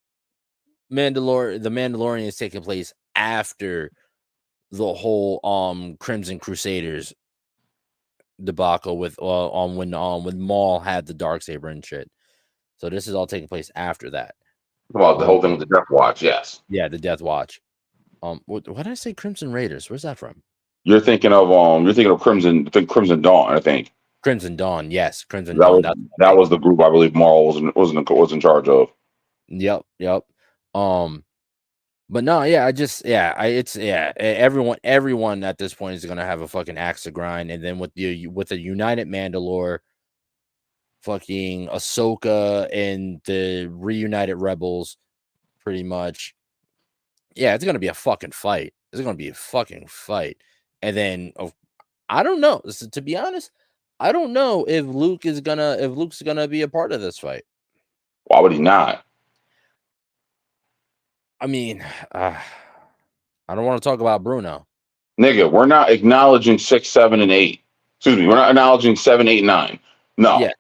the Mandalorian is taking place after the whole Crimson Crusaders debacle with when Maul had the dark saber and shit. So this is all taking place after that.
About the
Um,
whole thing with the Death Watch, yes.
yeah, the Death Watch. What did I say? Crimson Raiders. Where's that from?
You're thinking of Crimson Dawn, I think.
Crimson Dawn. Yes, Crimson
That
Dawn.
was
That's what I'm
that was
thinking.
the group I believe Maul was in charge of.
Yep, yep. Um, but no, yeah, everyone at this point is gonna have a fucking axe to grind, and then with the United Mandalore, fucking Ahsoka and the reunited rebels, pretty much. Yeah, it's gonna be a fucking fight. It's gonna be a fucking fight, and then I don't know. To be honest, I don't know if Luke's gonna be a part of this fight.
Why would he not?
I mean, I don't want to talk about Bruno.
Nigga, we're not acknowledging 6, 7, and 8. Excuse me, we're not acknowledging 7, 8, 9. No.
Yeah,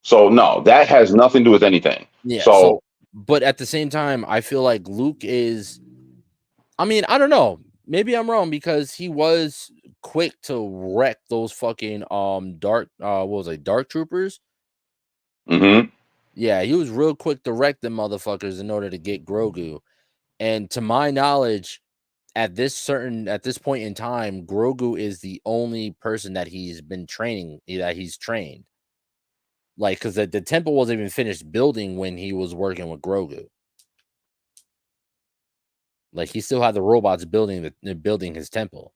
So no, that has nothing to do with anything.
yeah.
So
So, but at the same time, I feel like Luke is. I mean, I don't know. Maybe I'm wrong because he was quick to wreck those fucking what was it, dark troopers?
mhm.
Yeah, he was real quick to wreck them motherfuckers in order to get Grogu. And to my knowledge, at this point in time, Grogu is the only person that he's trained. Like, because the temple wasn't even finished building when he was working with Grogu. Like, he still had the robots building his temple.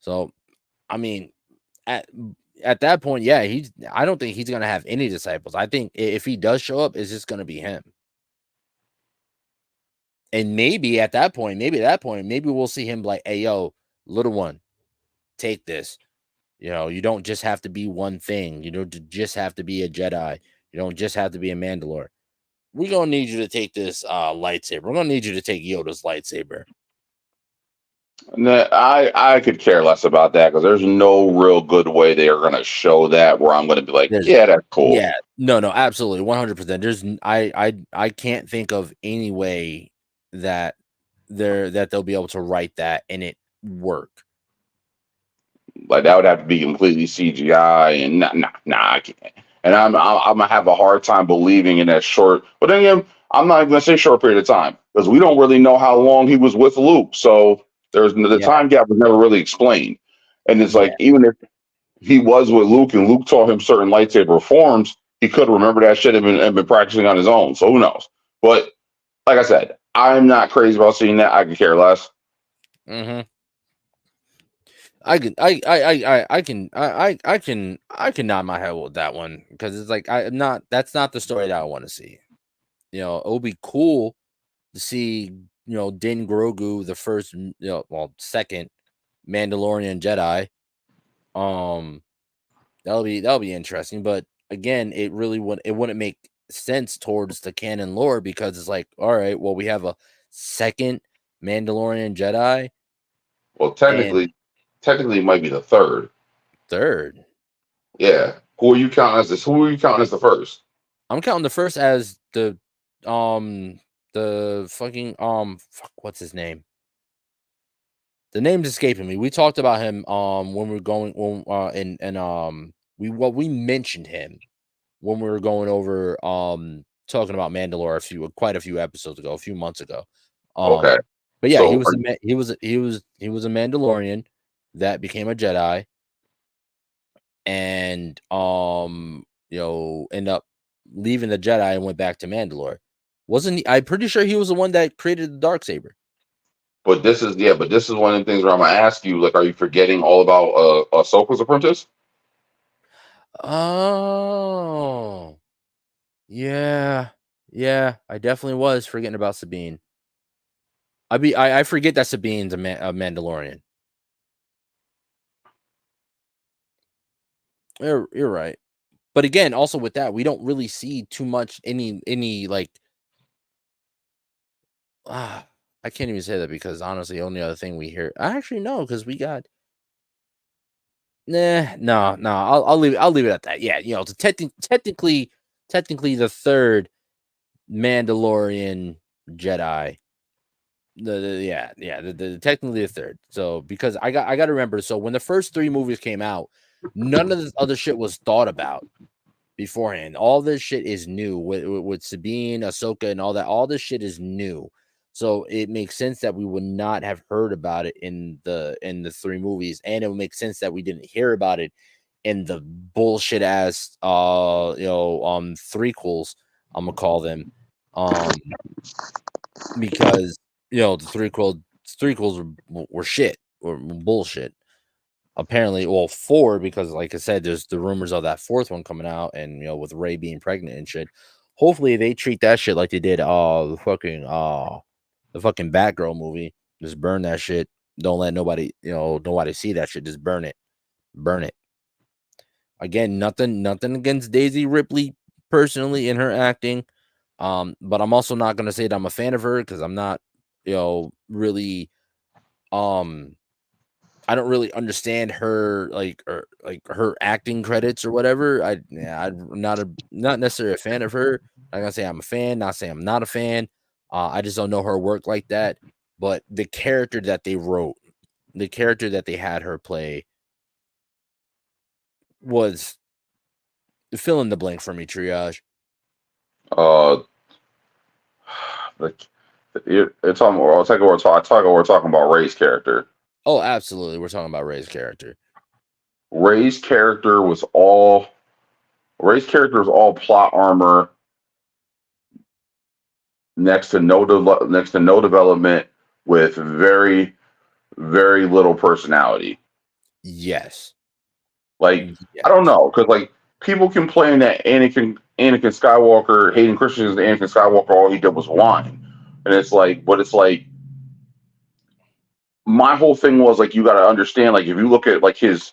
So, I mean, at at that point, yeah, I don't think he's gonna have any disciples. I think if he does show up, it's just gonna be him. And maybe we'll see him like, hey, yo, little one, take this. You don't just have to be one thing. You don't just have to be a Jedi. You don't just have to be a Mandalore. We're gonna need you to take this lightsaber. We're gonna need you to take Yoda's lightsaber.
I could care less about that because there's no real good way they are going to show that where I'm going to be like,
There's
yeah, that's cool.
Yeah, no, absolutely, 100%. I can't think of any way that they'll be able to write that and it work.
Like that would have to be completely CGI, and nah, I can't. And I'm gonna have a hard time believing in that short. But then again, I'm not gonna say short period of time because we don't really know how long he was with Luke. So there's the
Yeah,
time gap was never really explained. And it's
yeah,
like even if he was with Luke and Luke taught him certain lightsaber forms, he could remember that shit and been practicing on his own. So who knows? But like I said, I'm not crazy about seeing that. I could care less.
mm-hmm. I can nod my head with that one because it's like that's not the story that I want to see. It would be cool to see, Din Grogu, the first, second Mandalorian Jedi. Um, that'll be interesting. But again, it wouldn't make sense towards the canon lore because it's like, all right, well, we have a second Mandalorian Jedi
Well,
and
technically, it might be the third.
third.
Yeah. Who are you counting as this? Who are you counting as the first?
I'm counting the first as the fucking what's his name? The name's escaping me. We talked about him when we were going when and we mentioned him when we were going over talking about Mandalore quite a few episodes ago, a few months ago.
Okay.
But yeah,
So are,
he was a Mandalorian that became a Jedi and end up leaving the Jedi and went back to Mandalore. Wasn't he? I'm pretty sure he was the one that created the dark saber.
but this is one of the things where I'm gonna ask you, like, are you forgetting all about Ahsoka's apprentice?
Oh, yeah, yeah. I definitely was forgetting about Sabine. I forget that Sabine's a Mandalorian. You're right. But again, also with that, we don't really see too much any like I can't even say that because honestly, the only other thing we hear, I actually know because we got. Nah, no. I'll leave. I'll leave it at that. Yeah, it's technically the third Mandalorian Jedi. The technically the third. So because I got to remember. So when the first 3 movies came out, none of this other shit was thought about beforehand. All this shit is new with Sabine, Ahsoka, and all that. All this shit is new. So it makes sense that we would not have heard about it in the 3 movies, and it would make sense that we didn't hear about it in the bullshit ass threequels, I'm gonna call them. Because the threequels were shit or bullshit. Apparently, well, 4 because like I said, there's the rumors of that 4th one coming out, and with Rey being pregnant and shit. Hopefully, they treat that shit like they did the fucking Batgirl movie. Just burn that shit. Don't let nobody see that shit. Just burn it. Again, nothing against Daisy Ripley personally in her acting. But I'm also not gonna say that I'm a fan of her because I'm not, really I don't really understand her her acting credits or whatever. I'm not necessarily a fan of her. I'm gonna say I'm a fan, not say I'm not a fan. I just don't know her work like that. But the character that they wrote, the character that they had her play was fill in the blank for me, Triage.
Like it's on. I'll take we're talking about Rey's character.
Oh, absolutely. We're talking about Rey's character.
Rey's character was all plot armor, next to no development, with very very little personality.
Yes.
Like I don't know, because like people complain that Anakin Skywalker, Hayden Christensen's Anakin Skywalker, all he did was whine, and it's like, but it's like my whole thing was like you got to understand, like if you look at like his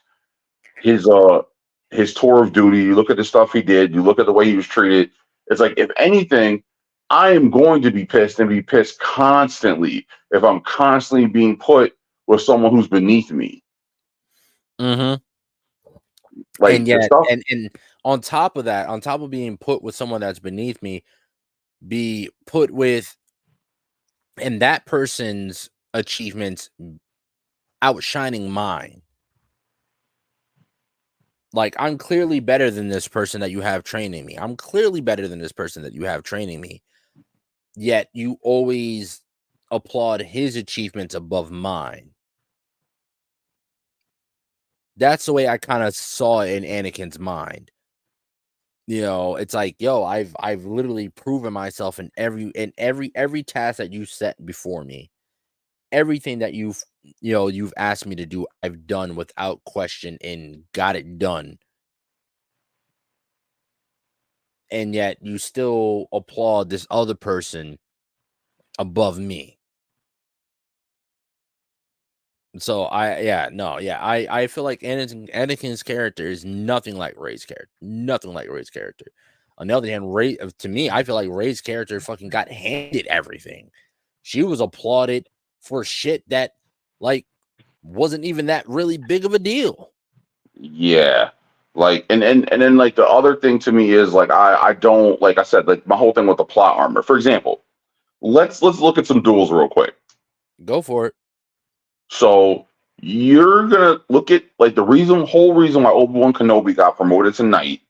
tour of duty, you look at the stuff he did, you look at the way he was treated. It's like if anything, I am going to be pissed and be pissed constantly if I'm constantly being put with someone who's beneath me.
Mm-hmm.
Like
and yet, and on top of that, on top of being put with someone that's beneath me, be put with, and that person's achievements outshining mine. Like I'm clearly better than this person that you have training me. I'm clearly better than this person that you have training me. Yet you always applaud his achievements above mine. That's the way I kind of saw it in Anakin's mind. It's like, yo, I've literally proven myself in every task that you set before me. Everything that you've asked me to do, I've done without question and got it done. And yet you still applaud this other person above me. So I feel like Anakin's character is nothing like Rey's character. Nothing like Rey's character. On the other hand, to me, I feel like Rey's character fucking got handed everything. She was applauded for shit that like wasn't even that really big of a deal.
Yeah. Like and then like the other thing to me is like I don't, like I said, like my whole thing with the plot armor. For example, let's look at some duels real quick.
Go for it.
So you're gonna look at like the whole reason why Obi-Wan Kenobi got promoted to knight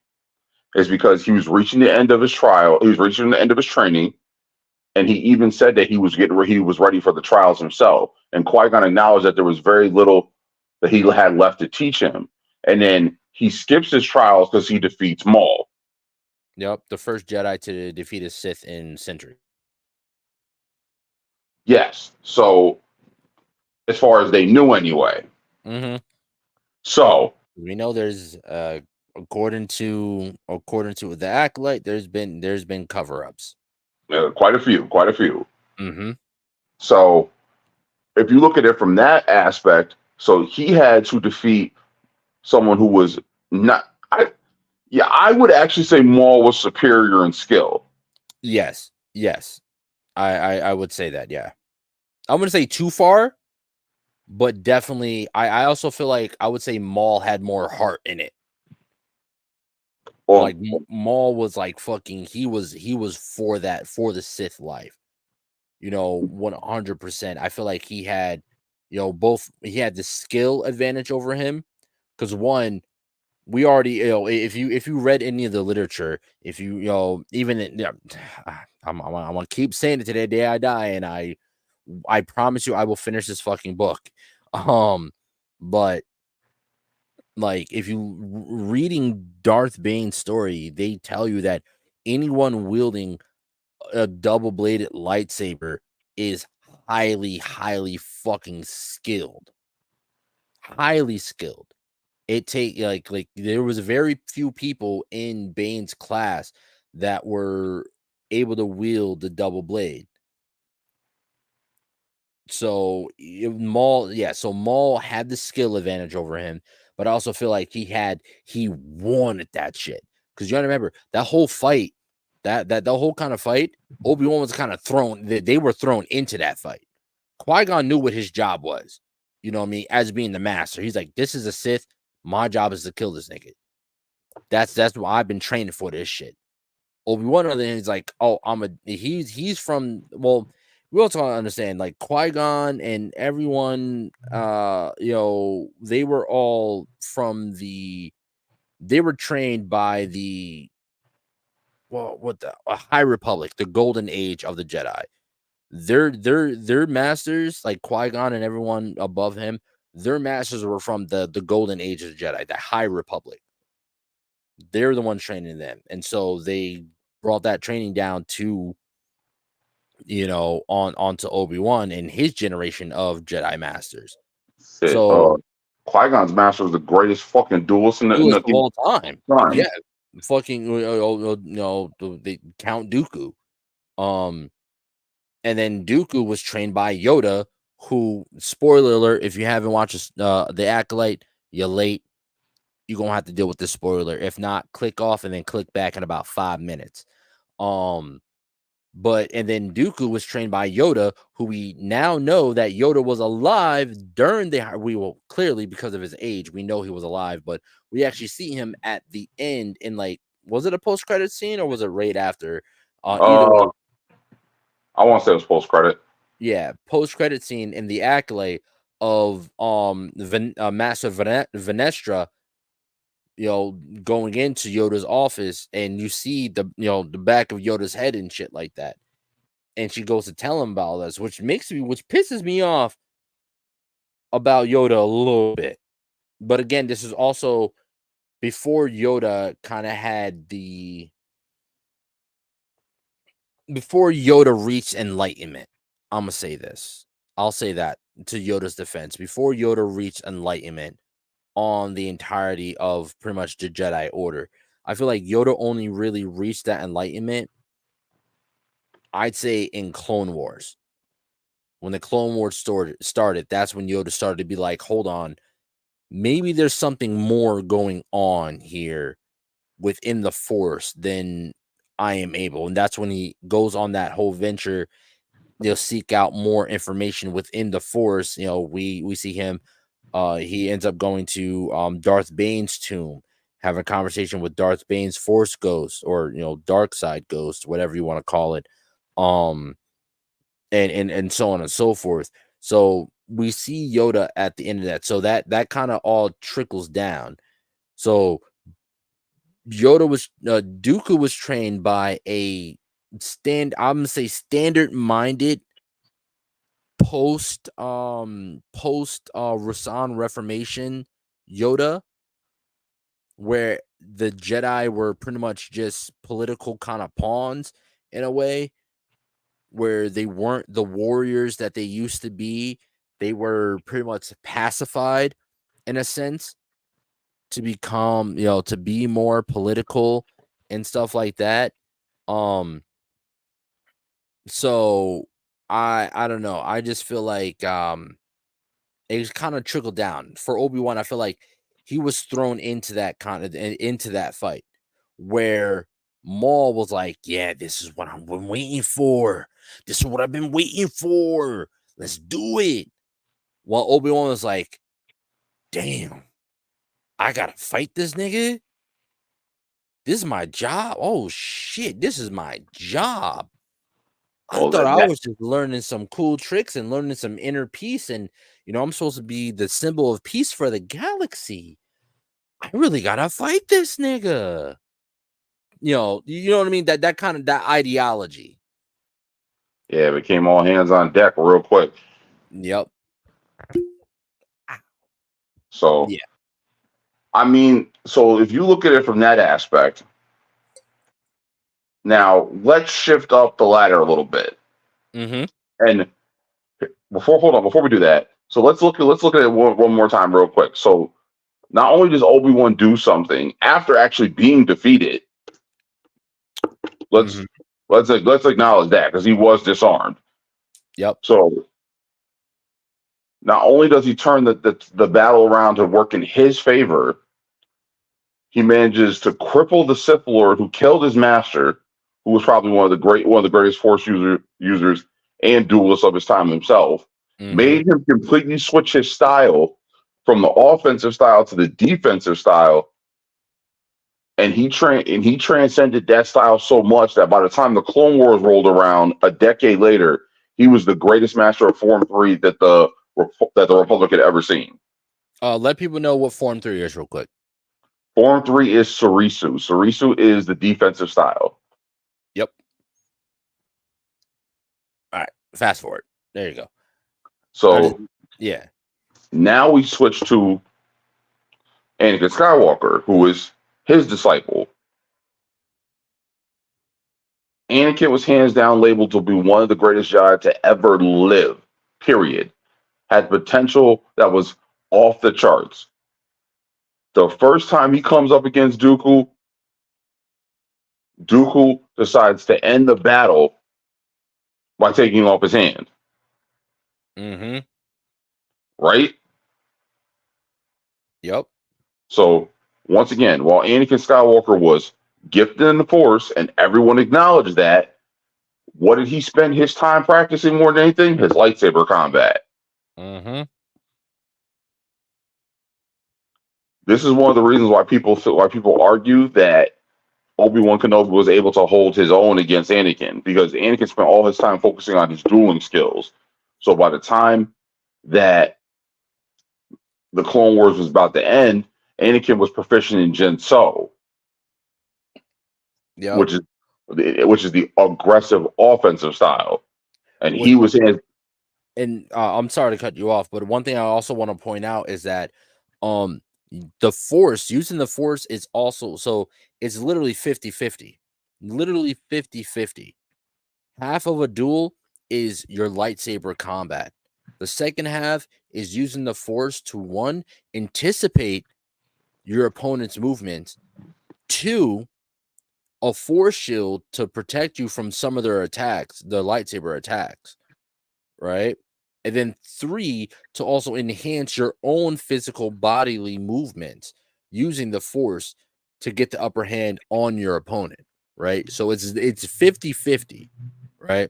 is because he was reaching the end of his trial. He was reaching the end of his training, and he even said that he was ready for the trials himself. And Qui-Gon acknowledged that there was very little that he had left to teach him. And then he skips his trials because he defeats Maul.
Yep, the first Jedi to defeat a Sith in centuries.
Yes. So as far as they knew anyway.
Mm-hmm.
So
we know there's according to the Acolyte, there's been cover-ups.
Quite a few.
Mm-hmm.
So if you look at it from that aspect, so he had to defeat someone who was not. I would actually say Maul was superior in skill.
Yes. I would say that, yeah. I wouldn't say too far, but definitely I also feel like I would say Maul had more heart in it.
Well,
Like Maul was like fucking he was for the Sith life. 100%. I feel like he had, both he had the skill advantage over him because one, we already, if you read any of the literature, if even I'm gonna keep saying it to the day I die, and I promise you I will finish this fucking book. But like if you reading Darth Bane's story, they tell you that anyone wielding a double-bladed lightsaber is highly fucking skilled. Highly skilled. It take like there was very few people in Bane's class that were able to wield the double blade. So so Maul had the skill advantage over him, but I also feel like he wanted that shit. Because you gotta remember that whole fight, that the whole kind of fight, Obi-Wan was kind of thrown, they were thrown into that fight. Qui-Gon knew what his job was, you know what I mean, as being the master. He's like, this is a Sith, my job is to kill this nigga. That's what I've been training for this shit. Obi-Wan on the end is like, oh, he's from, well, we also understand like Qui-Gon and everyone, they were all from they were trained by the, well, what the High Republic, the golden age of the Jedi. Their masters, like Qui-Gon and everyone above him, their masters were from the golden age of the Jedi, the High Republic. They're the ones training them, and so they brought that training down to, onto Obi-Wan and his generation of Jedi masters.
shit.
So
Qui-Gon's master was the greatest fucking duelist in
duelist
the
of all time.
time.
Yeah, fucking the Count Dooku. And then Dooku was trained by Yoda, who, spoiler alert, if you haven't watched the Acolyte, you're late. You're gonna have to deal with this spoiler. If not, click off and then click back in about 5 minutes. But and then Dooku was trained by Yoda, who we now know that Yoda was alive during we will clearly, because of his age, we know he was alive, but we actually see him at the end in, like, was it a post-credit scene or was it right after? Either way,
I want to say it was post credit.
yeah, post-credit scene in the Acolyte of Master Venestra, going into Yoda's office, and you see the back of Yoda's head and shit like that. And she goes to tell him about this, which pisses me off about Yoda a little bit. But again, this is also before Yoda kind of had before Yoda reached enlightenment. I'm gonna say this. I'll say that to Yoda's defense. Before Yoda reached enlightenment on the entirety of pretty much the Jedi Order, I feel like Yoda only really reached that enlightenment, I'd say, in Clone Wars. When the Clone Wars started, that's when Yoda started to be like, hold on, maybe there's something more going on here within the Force than I am able. And that's when he goes on that whole venture. They'll seek out more information within the Force. We see him. He ends up going to Darth Bane's tomb, having a conversation with Darth Bane's Force ghost, or dark side ghost, whatever you want to call it. And so on and so forth. So we see Yoda at the end of that. So that kind of all trickles down. So Dooku was trained by I'm gonna say standard-minded post Rasan Reformation Yoda, where the Jedi were pretty much just political kind of pawns in a way, where they weren't the warriors that they used to be. They were pretty much pacified in a sense to become, to be more political and stuff like that. So I don't know. I just feel like it's kind of trickled down for Obi-Wan. I feel like he was thrown into that fight where Maul was like, yeah, this is what I've been waiting for. This is what I've been waiting for. Let's do it. While Obi-Wan was like, damn, I gotta fight this nigga. This is my job. Oh shit, this is my job. I
Well,
thought I was just learning some cool tricks and learning some inner peace, and I'm supposed to be the symbol of peace for the galaxy. I really gotta fight this nigga. You know what I mean? That kind of that ideology.
yeah, it became all hands on deck real quick.
Yep.
So,
Yeah.
I mean, so if you look at it from that aspect, now let's shift up the ladder a little bit.
Mm-hmm.
And before we do that, so let's look at it one more time real quick. So not only does Obi-Wan do something after actually being defeated, let's acknowledge that because he was disarmed.
Yep.
So not only does he turn the battle around to work in his favor, he manages to cripple the Sith Lord who killed his master, who was probably one of the greatest Force users and duelists of his time himself. Made him completely switch his style from the offensive style to the defensive style, and he transcended that style so much that by the time the Clone Wars rolled around a decade later, he was the greatest master of Form 3 that the Republic had ever seen.
Let people know what Form 3 is real quick.
Form 3 is Surisu. Surisu is the defensive style.
Yep. All right. Fast forward. There you go.
So
yeah.
Now we switch to Anakin Skywalker, who is his disciple. Anakin was hands down labeled to be one of the greatest Jedi to ever live, period. Had potential that was off the charts. The first time he comes up against Dooku, Dooku decides to end the battle by taking off his hand.
Mm-hmm.
Right?
Yep.
So, once again, while Anakin Skywalker was gifted in the Force and everyone acknowledged that, what did he spend his time practicing more than anything? His lightsaber combat.
Mm-hmm.
This is one of the reasons why people argue that Obi-Wan Kenobi was able to hold his own against Anakin, because Anakin spent all his time focusing on his dueling skills. So by the time that the Clone Wars was about to end, Anakin was proficient in Jinso, which is the aggressive offensive style, and he was in.
And I'm sorry to cut you off, but one thing I also want to point out is that the Force, using the Force is also, so it's literally 50-50. Literally 50-50. Half of a duel is your lightsaber combat. The second half is using the Force to, one, anticipate your opponent's movements, two, a Force shield to protect you from some of their attacks, the lightsaber attacks, right? And then three, to also enhance your own physical bodily movements using the Force to get the upper hand on your opponent, right? So it's 50-50, right?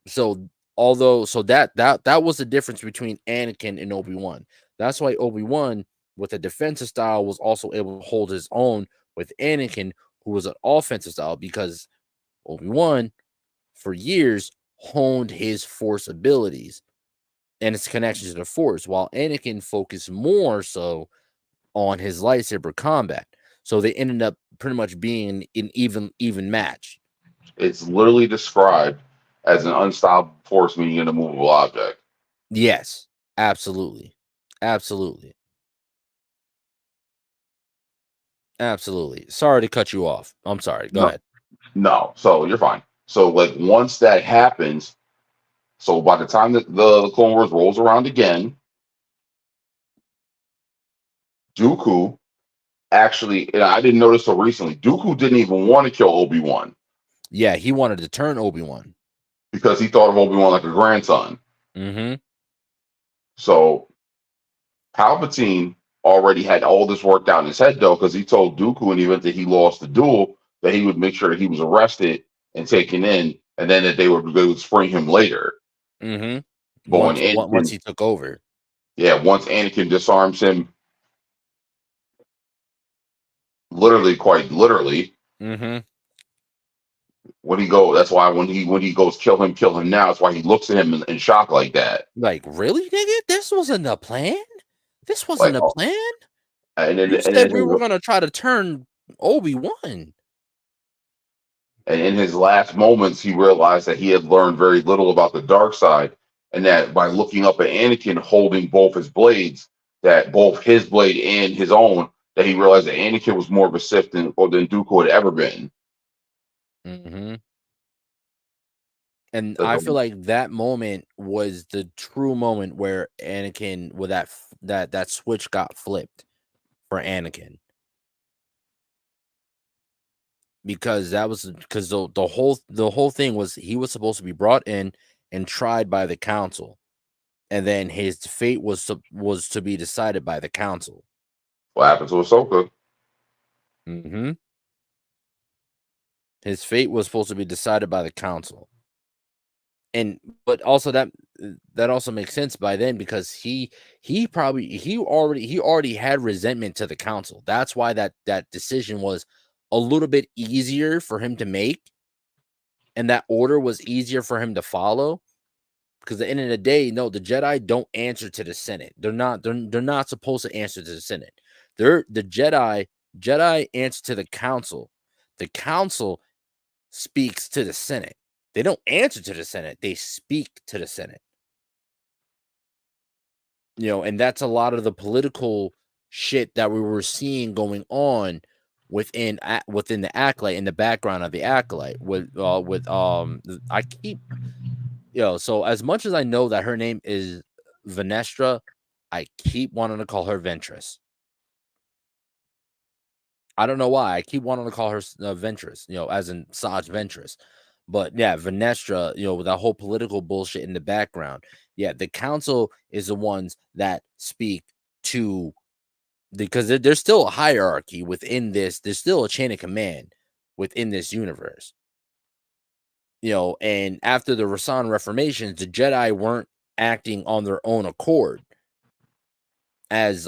So that was the difference between Anakin and Obi-Wan. That's why Obi-Wan, with a defensive style, was also able to hold his own with Anakin, who was an offensive style, because Obi-Wan, for years, honed his Force abilities and its connection to the Force, while Anakin focused more so on his lightsaber combat. So they ended up pretty much being an even match.
It's literally described as an unstoppable force meeting an immovable object.
Yes, absolutely. Absolutely. Absolutely. Sorry to cut you off. I'm sorry. Go ahead.
No, so you're fine. So, like, once that happens, so by the time that the Clone Wars rolls around again, Dooku actually, and I didn't notice so recently, Dooku didn't even want to kill Obi-Wan.
Yeah, he wanted to turn Obi-Wan
because he thought of Obi-Wan like a grandson.
Mm-hmm.
So Palpatine already had all this worked out in his head, though, because he told Dooku in the event that he lost the duel that he would make sure that he was arrested and taken in, and then that they would spring him later.
Mm-hmm.
But when
Once
Anakin,
he took over.
yeah, once Anakin disarms him, literally, quite literally,
Mm-hmm.
that's why when he goes kill him now, that's why he looks at him in shock like that.
Like, really, nigga? This wasn't the plan? This wasn't
Like,
the plan? You
and
said
then
we were gonna try to turn Obi-Wan.
and in his last moments, he realized that he had learned very little about the dark side, and that by looking up at Anakin holding both his blades, that both his blade and his own, that he realized that Anakin was more of a Sith than Dooku had ever been.
Mm-hmm. And
That's
I feel like that moment was the true moment where Anakin, with that switch got flipped for Anakin. Because that was because the whole thing was he was supposed to be brought in and tried by the council, and then his fate was to be decided by the council.
what happened to Ahsoka.
Mm-hmm. His fate was supposed to be decided by the council, but also that also makes sense by then, because he already had resentment to the council. That's why that decision was a little bit easier for him to make, and that order was easier for him to follow. Because at the end of the day, no, the Jedi don't answer to the Senate. They're not supposed to answer to the Senate. The Jedi answer to the council. The council speaks to the Senate. They don't answer to the Senate. They speak to the Senate. And that's a lot of the political shit that we were seeing going on within the acolyte, in the background of the acolyte I keep so as much as I know that her name is Venestra, I keep wanting to call her Ventress. I don't know why. I keep wanting to call her Ventress, as in Saj Ventress. But yeah, Venestra, with that whole political bullshit in the background. Yeah, the council is the ones that speak to, because there's still a hierarchy within this. There's still a chain of command within this universe. And after the Rasan reformations, the Jedi weren't acting on their own accord as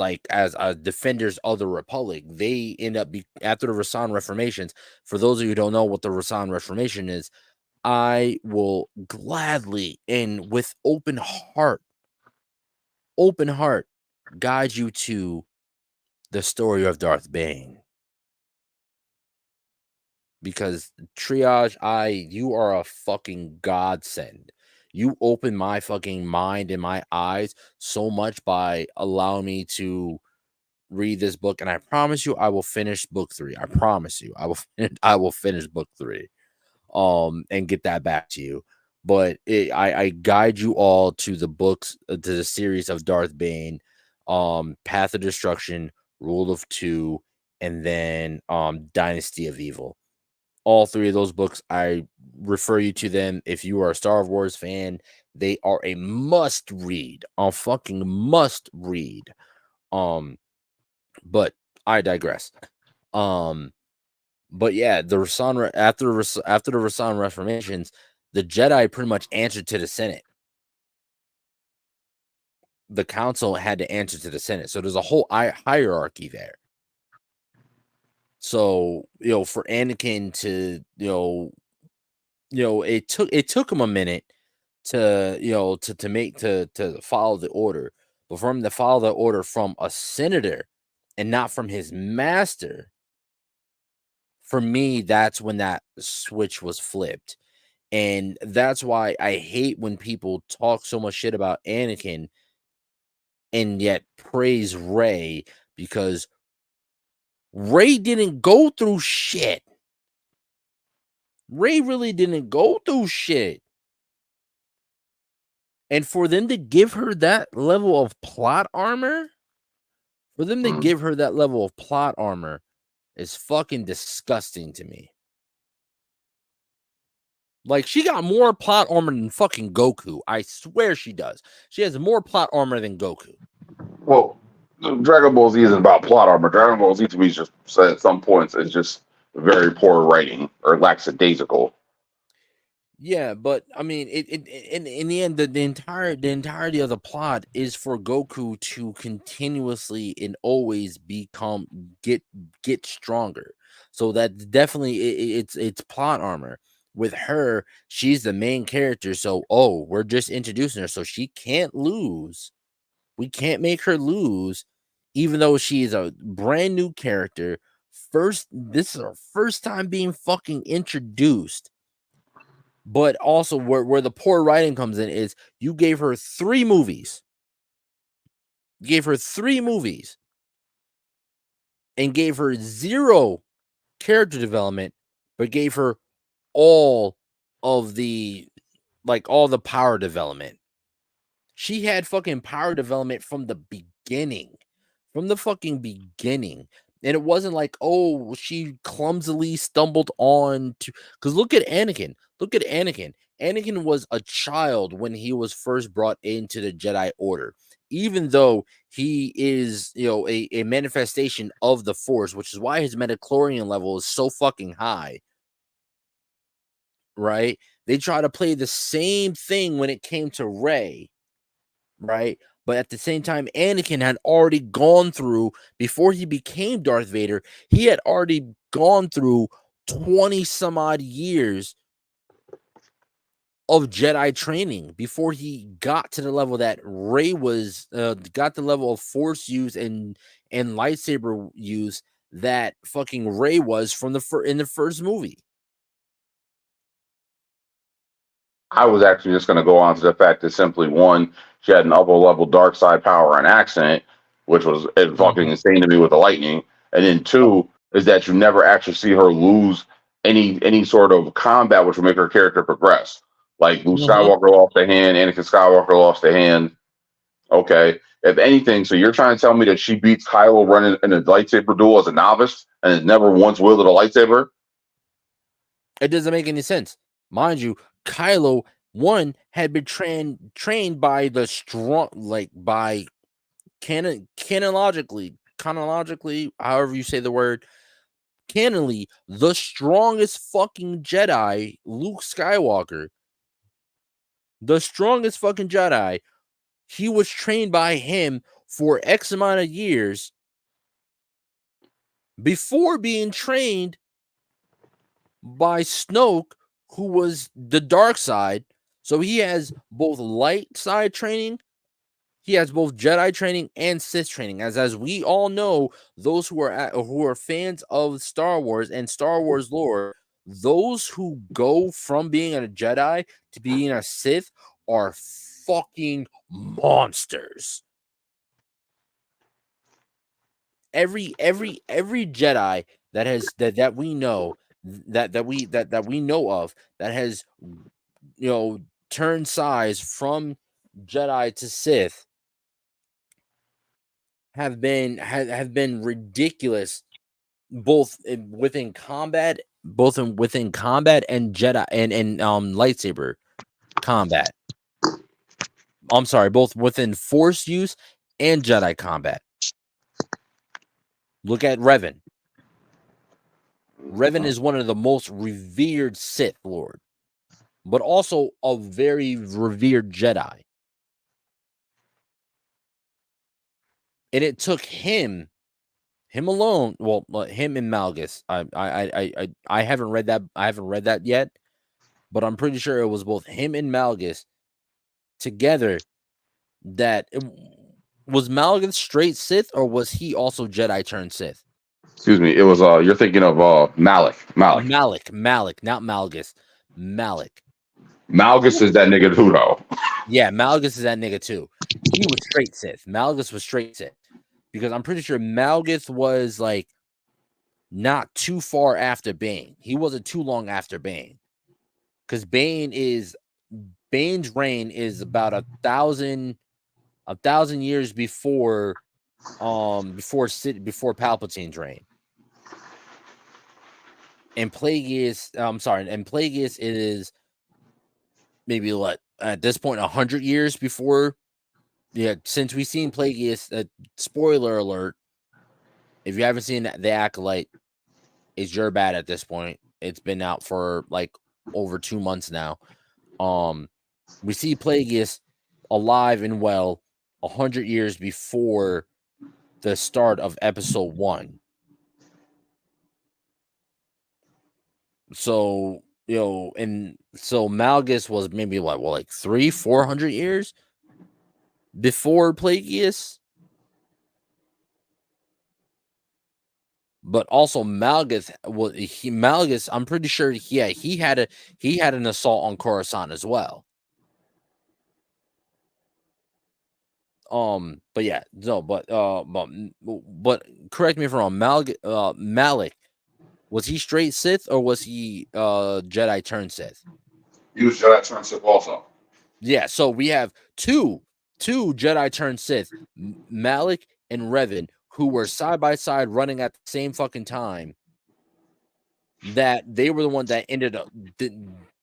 defenders of the Republic. They end up after the Rasan reformations. For those of you who don't know what the Rasan reformation is, I will gladly and with open heart guide you to the story of Darth Bane. Because Triage, you are a fucking godsend. You open my fucking mind and my eyes so much by allowing me to read this book, and I promise you I will finish book 3. I promise you I will finish book 3 and get that back to you. But I guide you all to the books, to the series of Darth Bane, Path of Destruction, Rule of Two, and then Dynasty of Evil. All 3 of those books, I refer you to them. If you are a Star Wars fan, they are a must read. A fucking must read. But I digress. But yeah, the Rasan after the Rasan reformations, the Jedi pretty much answered to the Senate. The council had to answer to the Senate, so there's a whole hierarchy there. So for Anakin to it took him a minute to to follow the order, but for him to follow the order from a senator and not from his master, for me, that's when that switch was flipped. And that's why I hate when people talk so much shit about Anakin and yet praise Rey, because Rey didn't go through shit. Rey really didn't go through shit. And for them to give her that level of plot armor, is fucking disgusting to me. Like, she got more plot armor than fucking Goku. I swear she does. She has more plot armor than Goku.
Well, Dragon Ball Z isn't about plot armor. Dragon Ball Z to me is just, at some points, it's just very poor writing or lackadaisical.
Yeah, but I mean, in the end, the entirety of the plot is for Goku to continuously and always get stronger. So that definitely it's plot armor. With her, she's the main character. So we're just introducing her, so she can't lose. We can't make her lose, even though she is a brand new character. This is her first time being fucking introduced. But also where the poor writing comes in is you gave her 3 movies. You gave her 3 movies and gave her 0 character development, but gave her all of the all the power development. She had fucking power development from the beginning. From the fucking beginning. And it wasn't like, oh, she clumsily stumbled on to, because look at Anakin. Look at Anakin. Anakin was a child when he was first brought into the Jedi Order. Even though he is, a manifestation of the Force, which is why his metachlorian level is so fucking high. Right? They try to play the same thing when it came to Rey. Right? But at the same time, Anakin had already gone through, before he became Darth Vader, he had already gone through 20 some odd years of Jedi training before he got to the level that Rey was, got the level of Force use and lightsaber use that fucking Rey was from in the first movie.
I was actually just going to go on to the fact that simply one, she had an upper level dark side power and accent, which was fucking insane to me with the lightning. And then 2 is that you never actually see her lose any sort of combat, which will make her character progress. Like Luke Skywalker lost a hand, Anakin Skywalker lost a hand. Okay, if anything, so you're trying to tell me that she beats Kylo running in a lightsaber duel as a novice and has never once wielded a lightsaber?
It doesn't make any sense. Mind you, Kylo, one, had been trained by the strong, by chronologically, however you say the word, canonly, the strongest fucking Jedi, Luke Skywalker, the strongest fucking Jedi, he was trained by him for X amount of years before being trained by Snoke, who was the dark side. So he has both light side training, he has both Jedi training and Sith training. As we all know, those who are fans of Star Wars and Star Wars lore, those who go from being a Jedi to being a Sith are fucking monsters. Every Jedi that has that we know that we know of that has turned size from Jedi to Sith have been ridiculous, both within combat and Jedi and lightsaber combat. I'm sorry, both within Force use and Jedi combat. Look at Revan. Revan is one of the most revered Sith Lord, but also a very revered Jedi. And it took him alone. Well, him and Malgus. I haven't read that. I haven't read that yet, but I'm pretty sure it was both him and Malgus together. Was Malgus straight Sith, or was he also Jedi turned Sith?
Excuse me. It was you're thinking of Malik,
not Malgus. Malik.
Malgus is that nigga Hudo.
Yeah, Malgus is that nigga too. He was straight Sith. Malgus was straight Sith. Because I'm pretty sure Malgus was like not too far after Bane. He wasn't too long after Bane. Because Bane's reign is about 1,000 years before Palpatine's reign. And Plagueis is maybe at this point 100 years before. Yeah, since we've seen Plagueis, spoiler alert, if you haven't seen The Acolyte, is your bad at this point. It's been out for like over 2 months now. We see Plagueis alive and well 100 years before the start of episode 1. So, and so Malgus was maybe like 300-400 years before Plagueis. But also Malgus, I'm pretty sure he had an assault on Coruscant as well. But yeah, no, but correct me if I'm wrong. Malik, was he straight Sith or was he Jedi turned Sith?
He was Jedi turned Sith also.
Yeah, so we have two Jedi turned Sith, Malik and Revan, who were side by side running at the same fucking time. That they were the ones that ended up.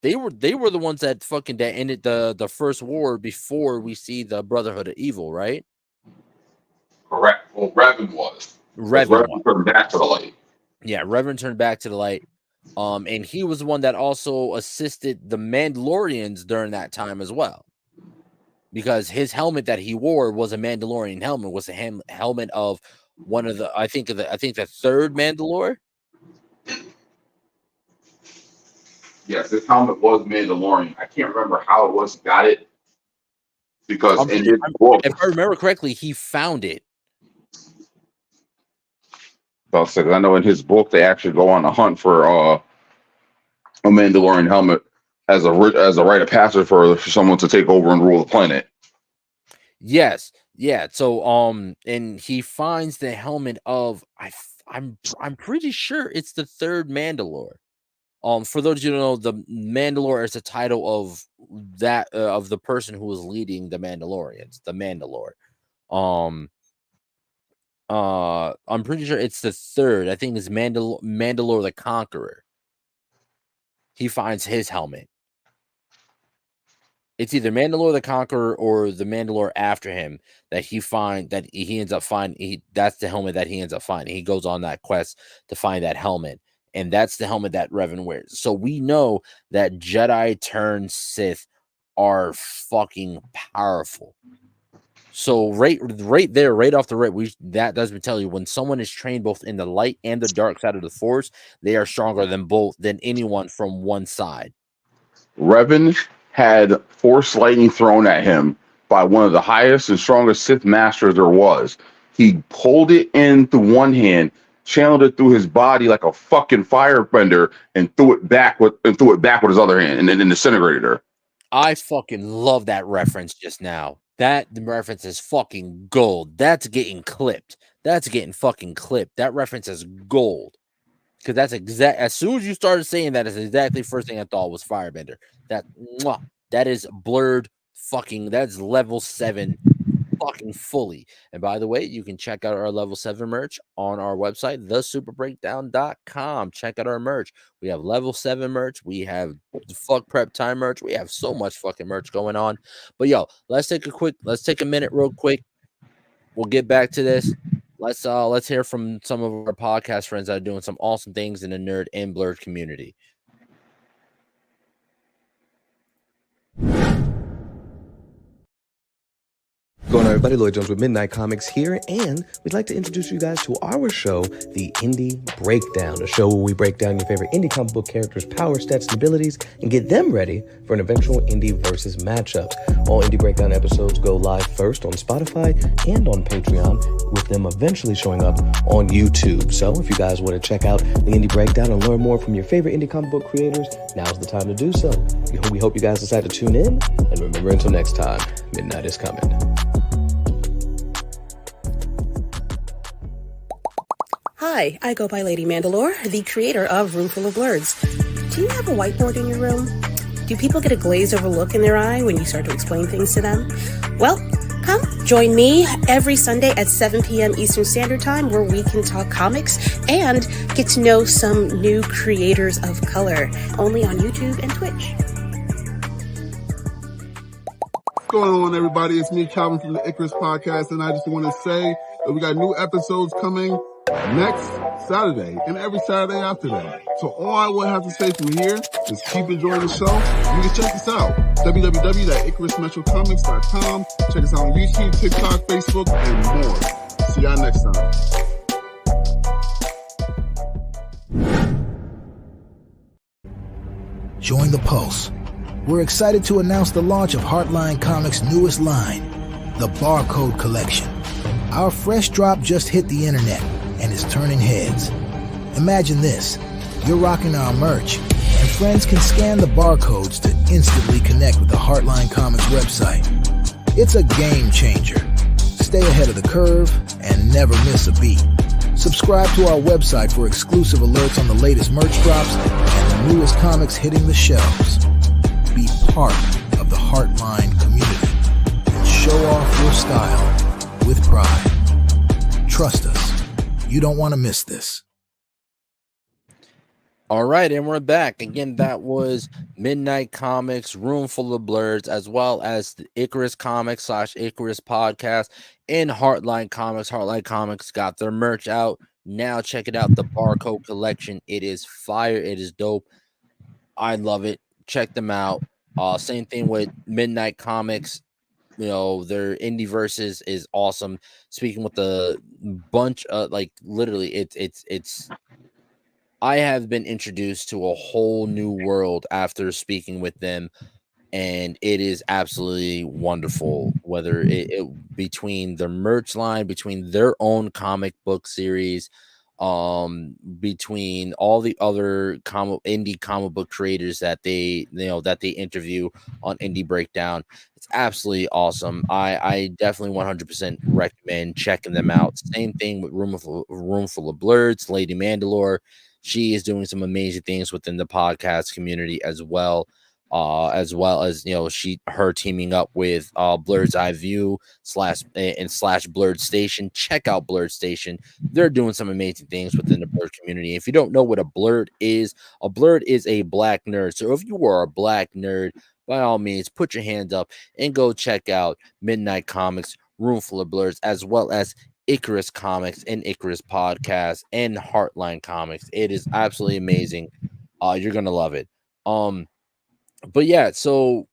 They were the ones that ended the first war before we see the Brotherhood of Evil, right?
Correct. Well, Revan was. Revan turned back to the light.
Yeah, Revan turned back to the light. And he was the one that also assisted the Mandalorians during that time as well. Because his helmet that he wore was a Mandalorian helmet, was a helmet of one of the I think the third Mandalore.
Yes, this helmet was Mandalorian. I can't remember how it was he got it. Because in his book,
if I remember correctly, he found it.
I know in his book they actually go on a hunt for a Mandalorian helmet as a rite of passage for someone to take over and rule the planet.
Yes, yeah. So and he finds the helmet of I'm pretty sure it's the third Mandalore. For those of you who know, the Mandalore is the title of that of the person who was leading the Mandalorians, the Mandalore. I'm pretty sure it's the third. I think it's Mandalore the Conqueror. He finds his helmet. It's either Mandalore the Conqueror or the Mandalore after him that he ends up finding. That's the helmet that he ends up finding. He goes on that quest to find that helmet. And that's the helmet that Revan wears. So we know that Jedi turned Sith are fucking powerful. So right there, right off the rip, that doesn't tell you when someone is trained both in the light and the dark side of the Force, they are stronger than anyone from one side.
Revan had Force lightning thrown at him by one of the highest and strongest Sith masters there was. He pulled it in through one hand, channeled it through his body like a fucking firebender, and threw it back with his other hand, and then disintegrated her.
I fucking love that reference just now. That reference is fucking gold. That's getting clipped. That's getting fucking clipped. That reference is gold. Because that's as soon as you started saying that, is exactly the first thing I thought was firebender. That is blurred fucking, that's level 7 fucking fully. And by the way, you can check out our level 7 merch on our website, thesuperbreakdown.com. Check out our merch. We have level 7 merch. We have fuck prep time merch. We have so much fucking merch going on. But let's take a minute real quick. We'll get back to this. Let's hear from some of our podcast friends that are doing some awesome things in the nerd and blurred community.
Going on, everybody? Lloyd Jones with Midnight Comics here, and we'd like to introduce you guys to our show, The Indie Breakdown, a show where we break down your favorite indie comic book characters' power, stats, and abilities, and get them ready for an eventual indie versus matchup. All Indie Breakdown episodes go live first on Spotify and on Patreon, with them eventually showing up on YouTube. So if you guys want to check out The Indie Breakdown and learn more from your favorite indie comic book creators, now's the time to do so. We hope you guys decide to tune in, and remember, until next time, midnight is coming.
Hi, I go by Lady Mandalore, the creator of Roomful of Words. Do you have a whiteboard in your room? Do people get a glazed over look in their eye when you start to explain things to them? Well, come join me every Sunday at 7 p.m. Eastern Standard Time, where we can talk comics and get to know some new creators of color, only on YouTube and Twitch.
What's going on, everybody? It's me, Calvin, from the Icarus Podcast, and I just want to say that we got new episodes coming next Saturday and every Saturday after that. So all I would have to say from here is keep enjoying the show. You can check us out, www.icarusmetrocomics.com. Check us out on YouTube, TikTok, Facebook, and more. See y'all next time.
Join the Pulse. We're excited to announce the launch of Heartline Comics' newest line, the Barcode Collection. Our fresh drop just hit the internet and is turning heads. Imagine this. You're rocking our merch, and friends can scan the barcodes to instantly connect with the Heartline Comics website. It's a game changer. Stay ahead of the curve and never miss a beat. Subscribe to our website for exclusive alerts on the latest merch drops and the newest comics hitting the shelves. Be part of the Heartline community and show off your style with pride. Trust us, you don't want to miss this.
All right, and we're back. Again, that was Midnight Comics, Room Full of Blurs, as well as the Icarus Comics / Icarus Podcast and Heartline Comics. Heartline Comics got their merch out. Now check it out, the Barcode Collection. It is fire. It is dope. I love it. Check them out. Same thing with Midnight Comics. You know, their indie verses is awesome. Speaking with the bunch of, like, literally, it's I have been introduced to a whole new world after speaking with them, and it is absolutely wonderful. Whether it between the merch line, between their own comic book series, between all the other indie comic book creators that they interview on Indie Breakdown, it's absolutely awesome. I definitely 100% recommend checking them out. Same thing with Room Full of Blurs, Lady Mandalore. She is doing some amazing things within the podcast community as well as her teaming up with Blurred's Eye View / Blurred Station. Check out Blurred Station. They're doing some amazing things within the Blurred community. If you don't know what a blurred is a black nerd. So if you are a black nerd, by all means, put your hands up and go check out Midnight Comics, Room Full of Blurs, as well as Icarus Comics and Icarus Podcast and Heartline Comics. It is absolutely amazing. You're gonna love it. But yeah, so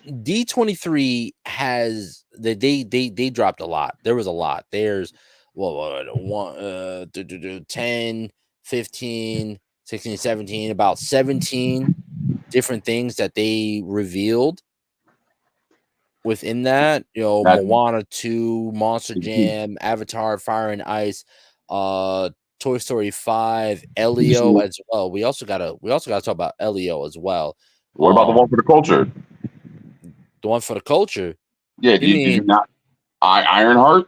D23 has they dropped a lot. There was a lot. There's 10, 15, 16, 17, about 17 different things that they revealed within that. Moana 2, Monster Jam, Avatar, Fire and Ice, Toy Story 5, Elio as well. We also gotta talk about Elio as well.
What about the one for the culture?
The one for the culture?
Yeah, did you not Ironheart?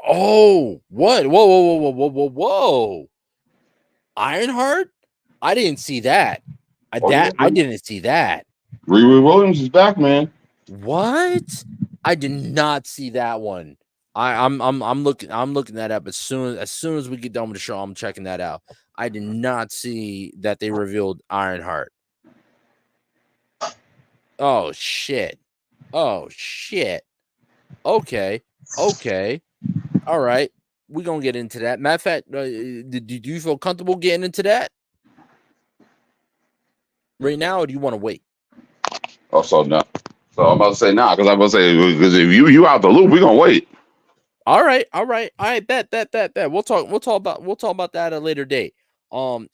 Oh, what? Whoa. Ironheart? I didn't see that. I didn't see that.
Riri Williams is back, man.
What? I did not see that one. I'm looking that up as soon as we get done with the show. I'm checking that out. I did not see that they revealed Ironheart. Oh shit. Okay. All right. We're gonna get into that. Matter of fact, did you feel comfortable getting into that right now, or do you want to wait?
Oh, so no. So I'm about to say nah, because I'm about to say, because if you out the loop, we're gonna wait.
All right. Bet. We'll talk about that at a later date.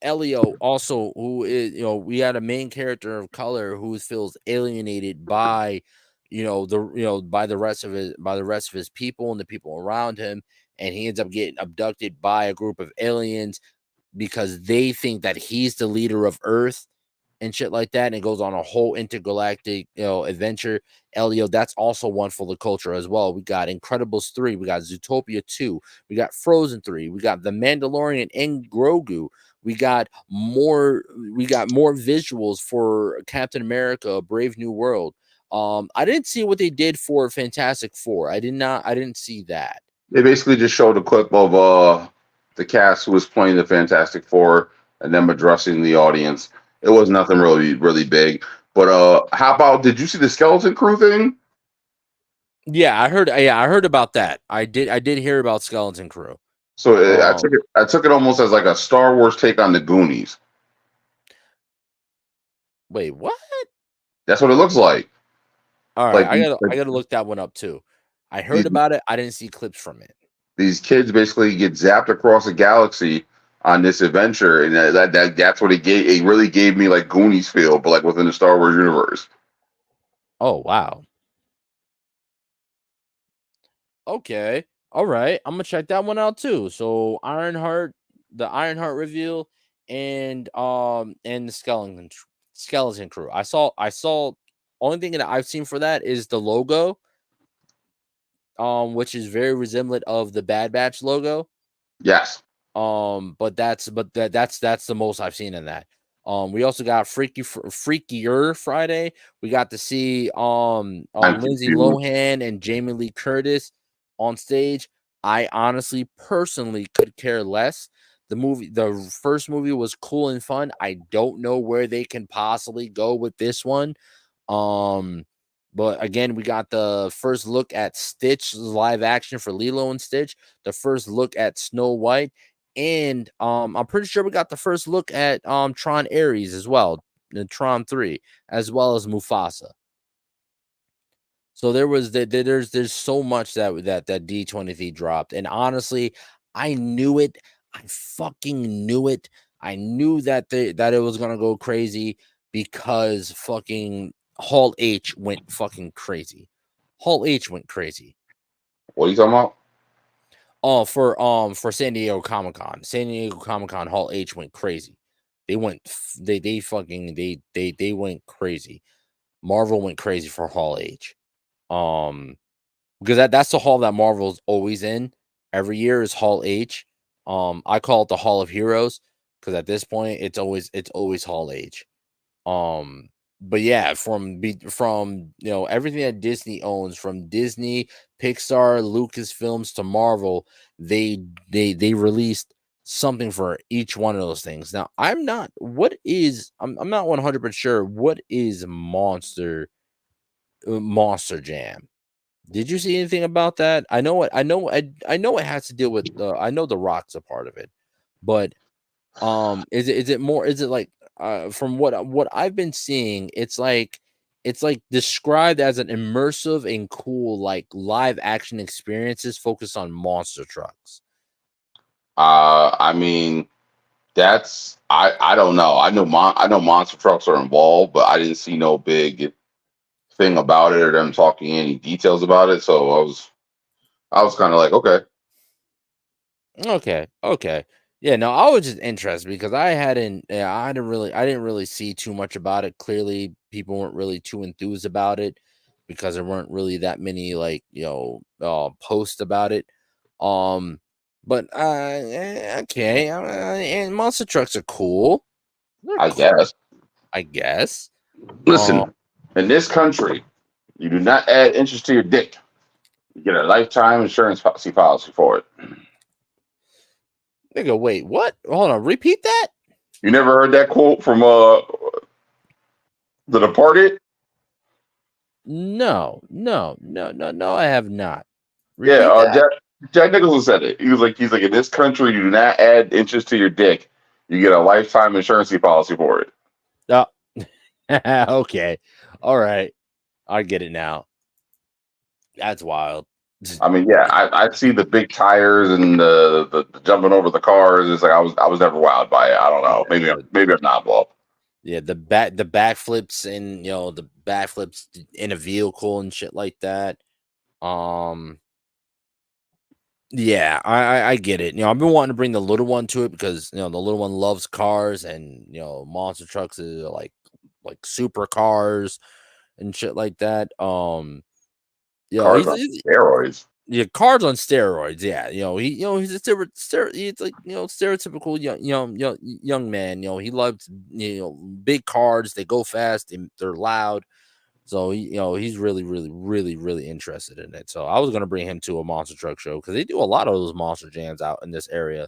Elio also, who is, we had a main character of color who feels alienated by, by the rest of his people and the people around him, and he ends up getting abducted by a group of aliens because they think that he's the leader of Earth and shit like that, and it goes on a whole intergalactic adventure. Elio, that's also one for the culture as well. We got Incredibles 3, we got Zootopia 2, we got Frozen 3, we got The Mandalorian and Grogu. We got more visuals for Captain America: Brave New World. I didn't see what they did for Fantastic Four. I didn't see that.
They basically just showed a clip of the cast who was playing the Fantastic Four and them addressing the audience. It was nothing really, really big. But how about, did you see the Skeleton Crew thing?
Yeah, I heard about that. I did hear about Skeleton Crew.
So I took it almost as like a Star Wars take on the Goonies.
Wait, what?
That's what it looks like.
All right,
Like,
I gotta look that one up too. I heard
these,
about it. I didn't see clips from it.
these kids basically get zapped across a galaxy on this adventure, and that's what it gave. It really gave me like Goonies feel, but like within the Star Wars universe.
Oh wow. Okay. All right. I'm gonna check that one out too. So the Ironheart reveal, and the skeleton crew. I saw only thing that I've seen for that is the logo, which is very resemblant of the Bad Batch logo.
Yes.
That's the most I've seen in that. We also got Freakier Friday. We got to see
I'm
Lindsay
confused.
Lohan and Jamie Lee Curtis on stage. I honestly, personally, could care less. The first movie was cool and fun. I don't know where they can possibly go with this one. But again, we got the first look at Stitch live action for Lilo and Stitch, the first look at Snow White, and I'm pretty sure we got the first look at Tron Ares as well, the Tron 3, as well as Mufasa. So there's so much that D23 dropped, and honestly, I knew it. I fucking knew it. I knew that it was gonna go crazy because fucking Hall H went fucking crazy. Hall H went crazy.
What are you talking about?
Oh, for San Diego Comic-Con. San Diego Comic-Con Hall H went crazy. They went they went crazy. Marvel went crazy for Hall H. Because that's the hall that Marvel's always in every year is Hall H. I call it the Hall of Heroes because at this point it's always Hall H. But yeah, from everything that Disney owns, from Disney, Pixar, Lucasfilms to Marvel, they released something for each one of those things. Now, I'm not 100% sure what is Monster Jam. Did you see anything about that? I know it has to deal with I know The Rock's a part of it, but is it like from what I've been seeing, it's like described as an immersive and cool like live action experiences focused on monster trucks.
I mean, I don't know. I know monster trucks are involved, but I didn't see no big thing about it or them talking any details about it. So I was kind of like, okay.
Okay. Yeah, no, I was just interested because I didn't really see too much about it. Clearly, people weren't really too enthused about it because there weren't really that many like, posts about it. But okay, and monster trucks are cool. They're
I
cool,
guess.
I guess.
Listen, in this country, you do not add interest to your dick. You get a lifetime insurance policy for it.
Nigga, wait, what? Hold on, repeat that?
You never heard that quote from The Departed?
No, I have not.
Yeah,
Repeat that.
Jack Nicholson said it. He's like, in this country, you do not add interest to your dick. You get a lifetime insurance policy for it.
Oh, okay. All right. I get it now. That's wild.
I mean, yeah, I see the big tires and the jumping over the cars. It's like I was never wowed by it. I don't know. Maybe I'm not, Bob.
Yeah, the backflips and the backflips in a vehicle and shit like that. Yeah, I get it. I've been wanting to bring the little one to it because the little one loves cars and monster trucks are like super cars and shit like that.
Cars on steroids.
Yeah, cars on steroids. Yeah, he's a it's like stereotypical young man. He loves big cars. They go fast. They're loud. So he's really, really, really, really interested in it. So I was gonna bring him to a monster truck show because they do a lot of those monster jams out in this area.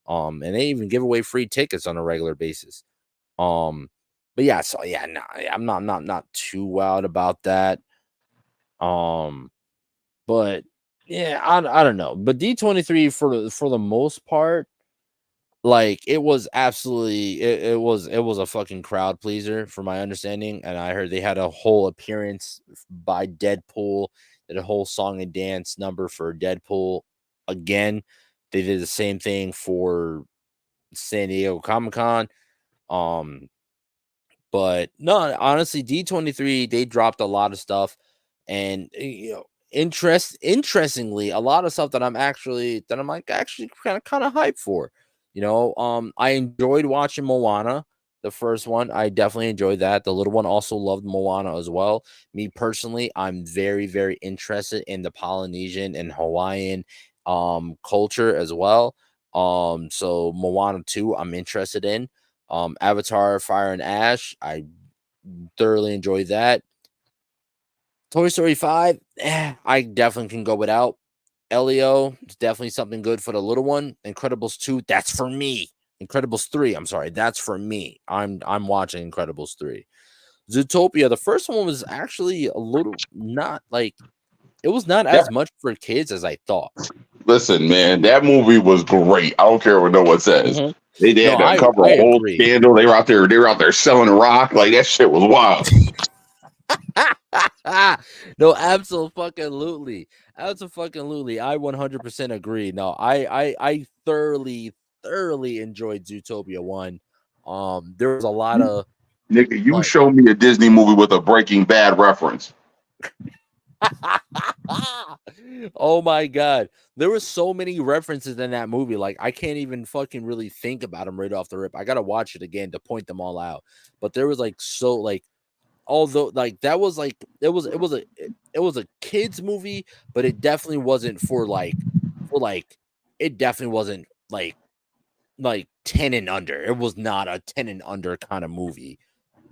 And they even give away free tickets on a regular basis. But yeah, so yeah, nah, I'm not too wild about that. But Yeah, I don't know, but D23 for the most part, like it was absolutely it was a fucking crowd pleaser from my understanding, and I heard they had a whole appearance by Deadpool, did a whole song and dance number for Deadpool again. They did the same thing for San Diego Comic-Con. Um, but no, honestly, D23 they dropped a lot of stuff, and interestingly, a lot of stuff that I'm like actually kind of hyped for. I enjoyed watching Moana, the first one. I definitely enjoyed that. The little one also loved Moana as well. Me personally, I'm very very interested in the Polynesian and Hawaiian culture as well. So Moana 2, I'm interested in. Avatar Fire and Ash, I thoroughly enjoyed that. Toy Story 5, I definitely can go without. Elio, it's definitely something good for the little one. Incredibles 2, that's for me. Incredibles 3, I'm sorry, that's for me. I'm watching Incredibles 3. Zootopia, the first one was actually a little not like it was not
That,
as much for kids as I thought.
listen, man, that movie was great. I don't care what no one says.
Mhm.
They
No,
had to
I
uncover
I
a whole
agree.
scandal. They were out there selling rock. Like that shit was wild.
No, absolutely. Absolutely. I 100% agree. No, I thoroughly enjoyed Zootopia 1. There was a lot of
Nigga, you
like
show me a Disney movie with a Breaking Bad reference.
oh my god. There were so many references in that movie. Like I can't even fucking really think about them right off the rip. I gotta watch it again to point them all out. But there was like so like although like that was like it was a kids movie, but it definitely wasn't for like it definitely wasn't like 10 and under. It was not a 10 and under kind of movie.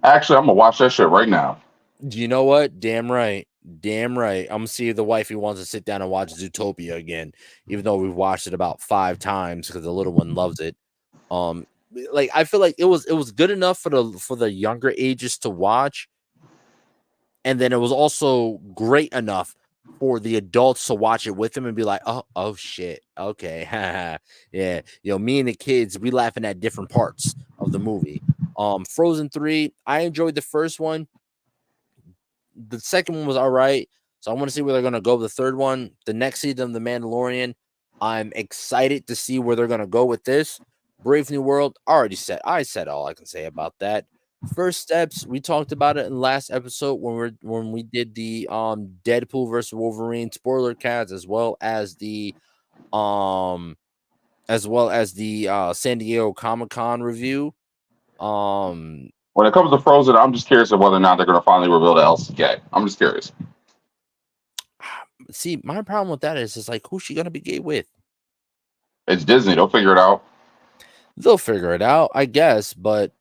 Actually, I'm gonna watch that shit right now.
Do you know what? Damn right. Damn right. I'm gonna see if the wifey wants to sit down and watch Zootopia again, even though we've watched it about 5 times because the little one loves it. Um, like I feel like it was good enough for the younger ages to watch, and then it was also great enough for the adults to watch it with them and be like, oh shit, okay, yeah, me and the kids, we laughing at different parts of the movie. Frozen 3, I enjoyed the first one. The second one was all right. So I want to see where they're gonna go with the third one. The next season of The Mandalorian, I'm excited to see where they're gonna go with this. Brave New World, I said all I can say about that. First steps, we talked about it in the last episode when we did the Deadpool versus Wolverine spoiler cast, um as well as the San Diego Comic-Con review. Um
When it comes to Frozen, I'm just curious of whether or not they're gonna finally reveal the LCK. I'm just curious.
See, my problem with that is like who's she gonna be gay with?
It's Disney. They'll figure it out.
They'll figure it out, I guess, but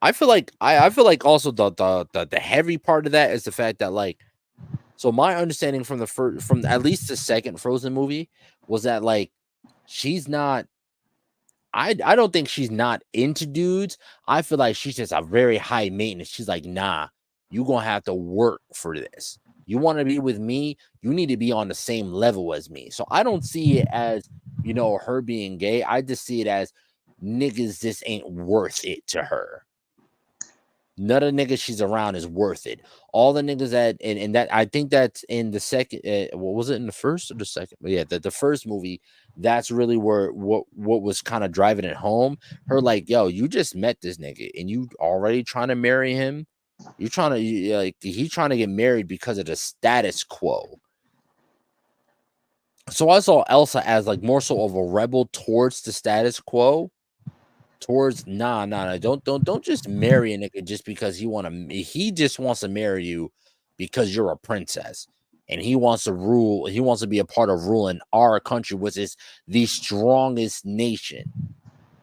I feel like I feel like also the heavy part of that is the fact that like so my understanding from the first from at least the second Frozen movie was that like she's not I don't think she's not into dudes. I feel like she's just a very high maintenance. She's like, nah, you gonna have to work for this. You want to be with me, you need to be on the same level as me. So I don't see it as her being gay. I just see it as niggas just ain't worth it to her. None of the niggas she's around is worth it. All the niggas that and that I think that's in the second. What was it in the first or the second? Yeah, the first movie. That's really where what was kind of driving it home. Her like, yo, you just met this nigga and you already trying to marry him. You trying to like he's trying to get married because of the status quo. So I saw Elsa as like more so of a rebel towards the status quo. Towards nah, don't just marry a nigga just because he just wants to marry you because you're a princess and he wants to rule, he wants to be a part of ruling our country, which is the strongest nation.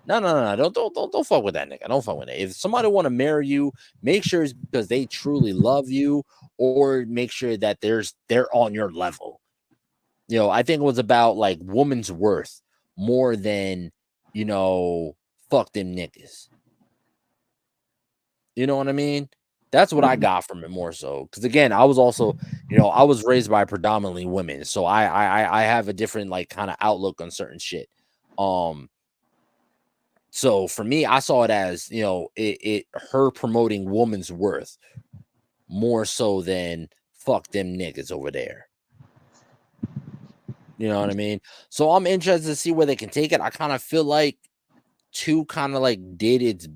No, don't fuck with that nigga. Don't fuck with it. If somebody want to marry you, make sure it's because they truly love you, or make sure that they're on your level. I think it was about like woman's worth more than fuck them niggas. You know what I mean? That's what I got from it more so. Because again, I was also, I was raised by predominantly women, so I have a different like kind of outlook on certain shit. So for me, I saw it as her promoting woman's worth more so than fuck them niggas over there. You know what I mean? So I'm interested to see where they can take it. I kind of feel like 2 kind of like did its,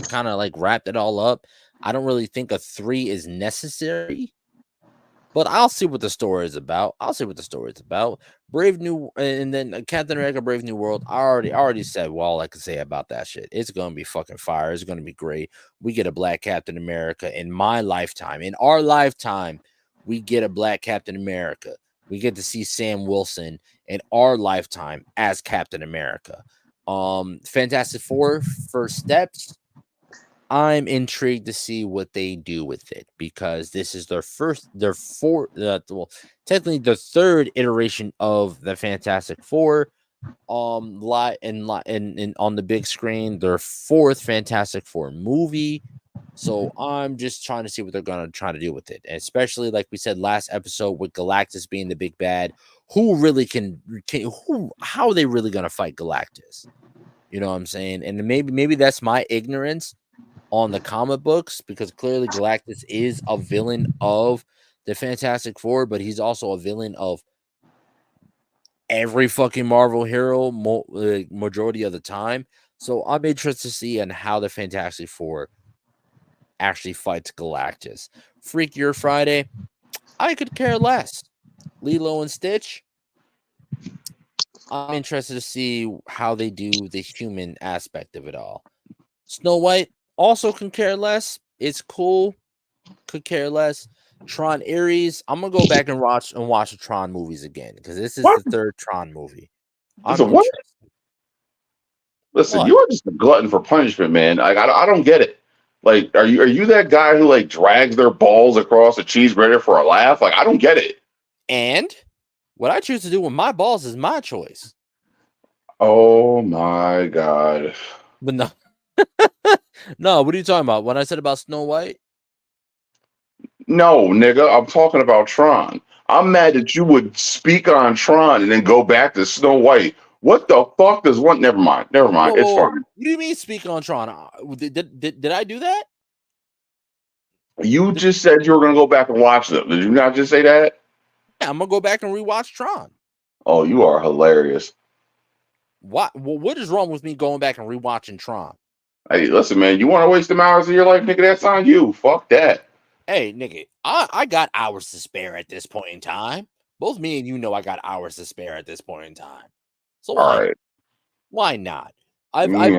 kind of like wrapped it all up. I don't really think a 3 is necessary, but I'll see what the story is about. Brave New, and then Captain America: Brave New World. I already said all I could say about that shit. It's gonna be fucking fire. It's gonna be great. We get a black Captain America in my lifetime. In our lifetime, we get a black Captain America. We get to see Sam Wilson in our lifetime as Captain America. Fantastic Four first steps. I'm intrigued to see what they do with it because this is technically the 3rd iteration of the Fantastic Four. On the big screen, their 4th Fantastic Four movie. So I'm just trying to see what they're gonna try to do with it, and especially like we said last episode with Galactus being the big bad. Who really how are they really gonna fight Galactus? You know what I'm saying? And maybe that's my ignorance on the comic books, because clearly Galactus is a villain of the Fantastic Four, but he's also a villain of every fucking Marvel hero majority of the time. So I'm interested to see on how the Fantastic Four actually fights Galactus. Freakier Friday, I could care less. Lilo and Stitch, I'm interested to see how they do the human aspect of it all. Snow White, also can care less. It's cool. Could care less. Tron Ares. I'm gonna go back and watch the Tron movies again because this is
What?
the 3rd Tron movie. I'm
Listen, what?
interested.
Listen,
What?
you are just a glutton for punishment, man. Like I don't get it. Like, are you that guy who like drags their balls across a cheeseburger for a laugh? Like, I don't get it.
And what I choose to do with my balls is my choice.
Oh my god.
But no, no. What are you talking about? When I said about Snow White?
No, nigga, I'm talking about Tron. I'm mad that you would speak on Tron and then go back to Snow White. What the fuck does one? Never mind. Never mind. It's
Whoa.
fine.
What do you mean speak on Tron? Did I do that?
You just said you were gonna go back and watch them. Did you not just say that?
Yeah, I'm gonna go back and rewatch Tron.
Oh, you are hilarious.
What is wrong with me going back and rewatching Tron?
Hey, listen, man. You want to waste them hours of your life, nigga? That's on you. Fuck that.
Hey, nigga, I got hours to spare at this point in time. Both me and you know I got hours to spare at this point in time. So
All right.
why not?
Yeah.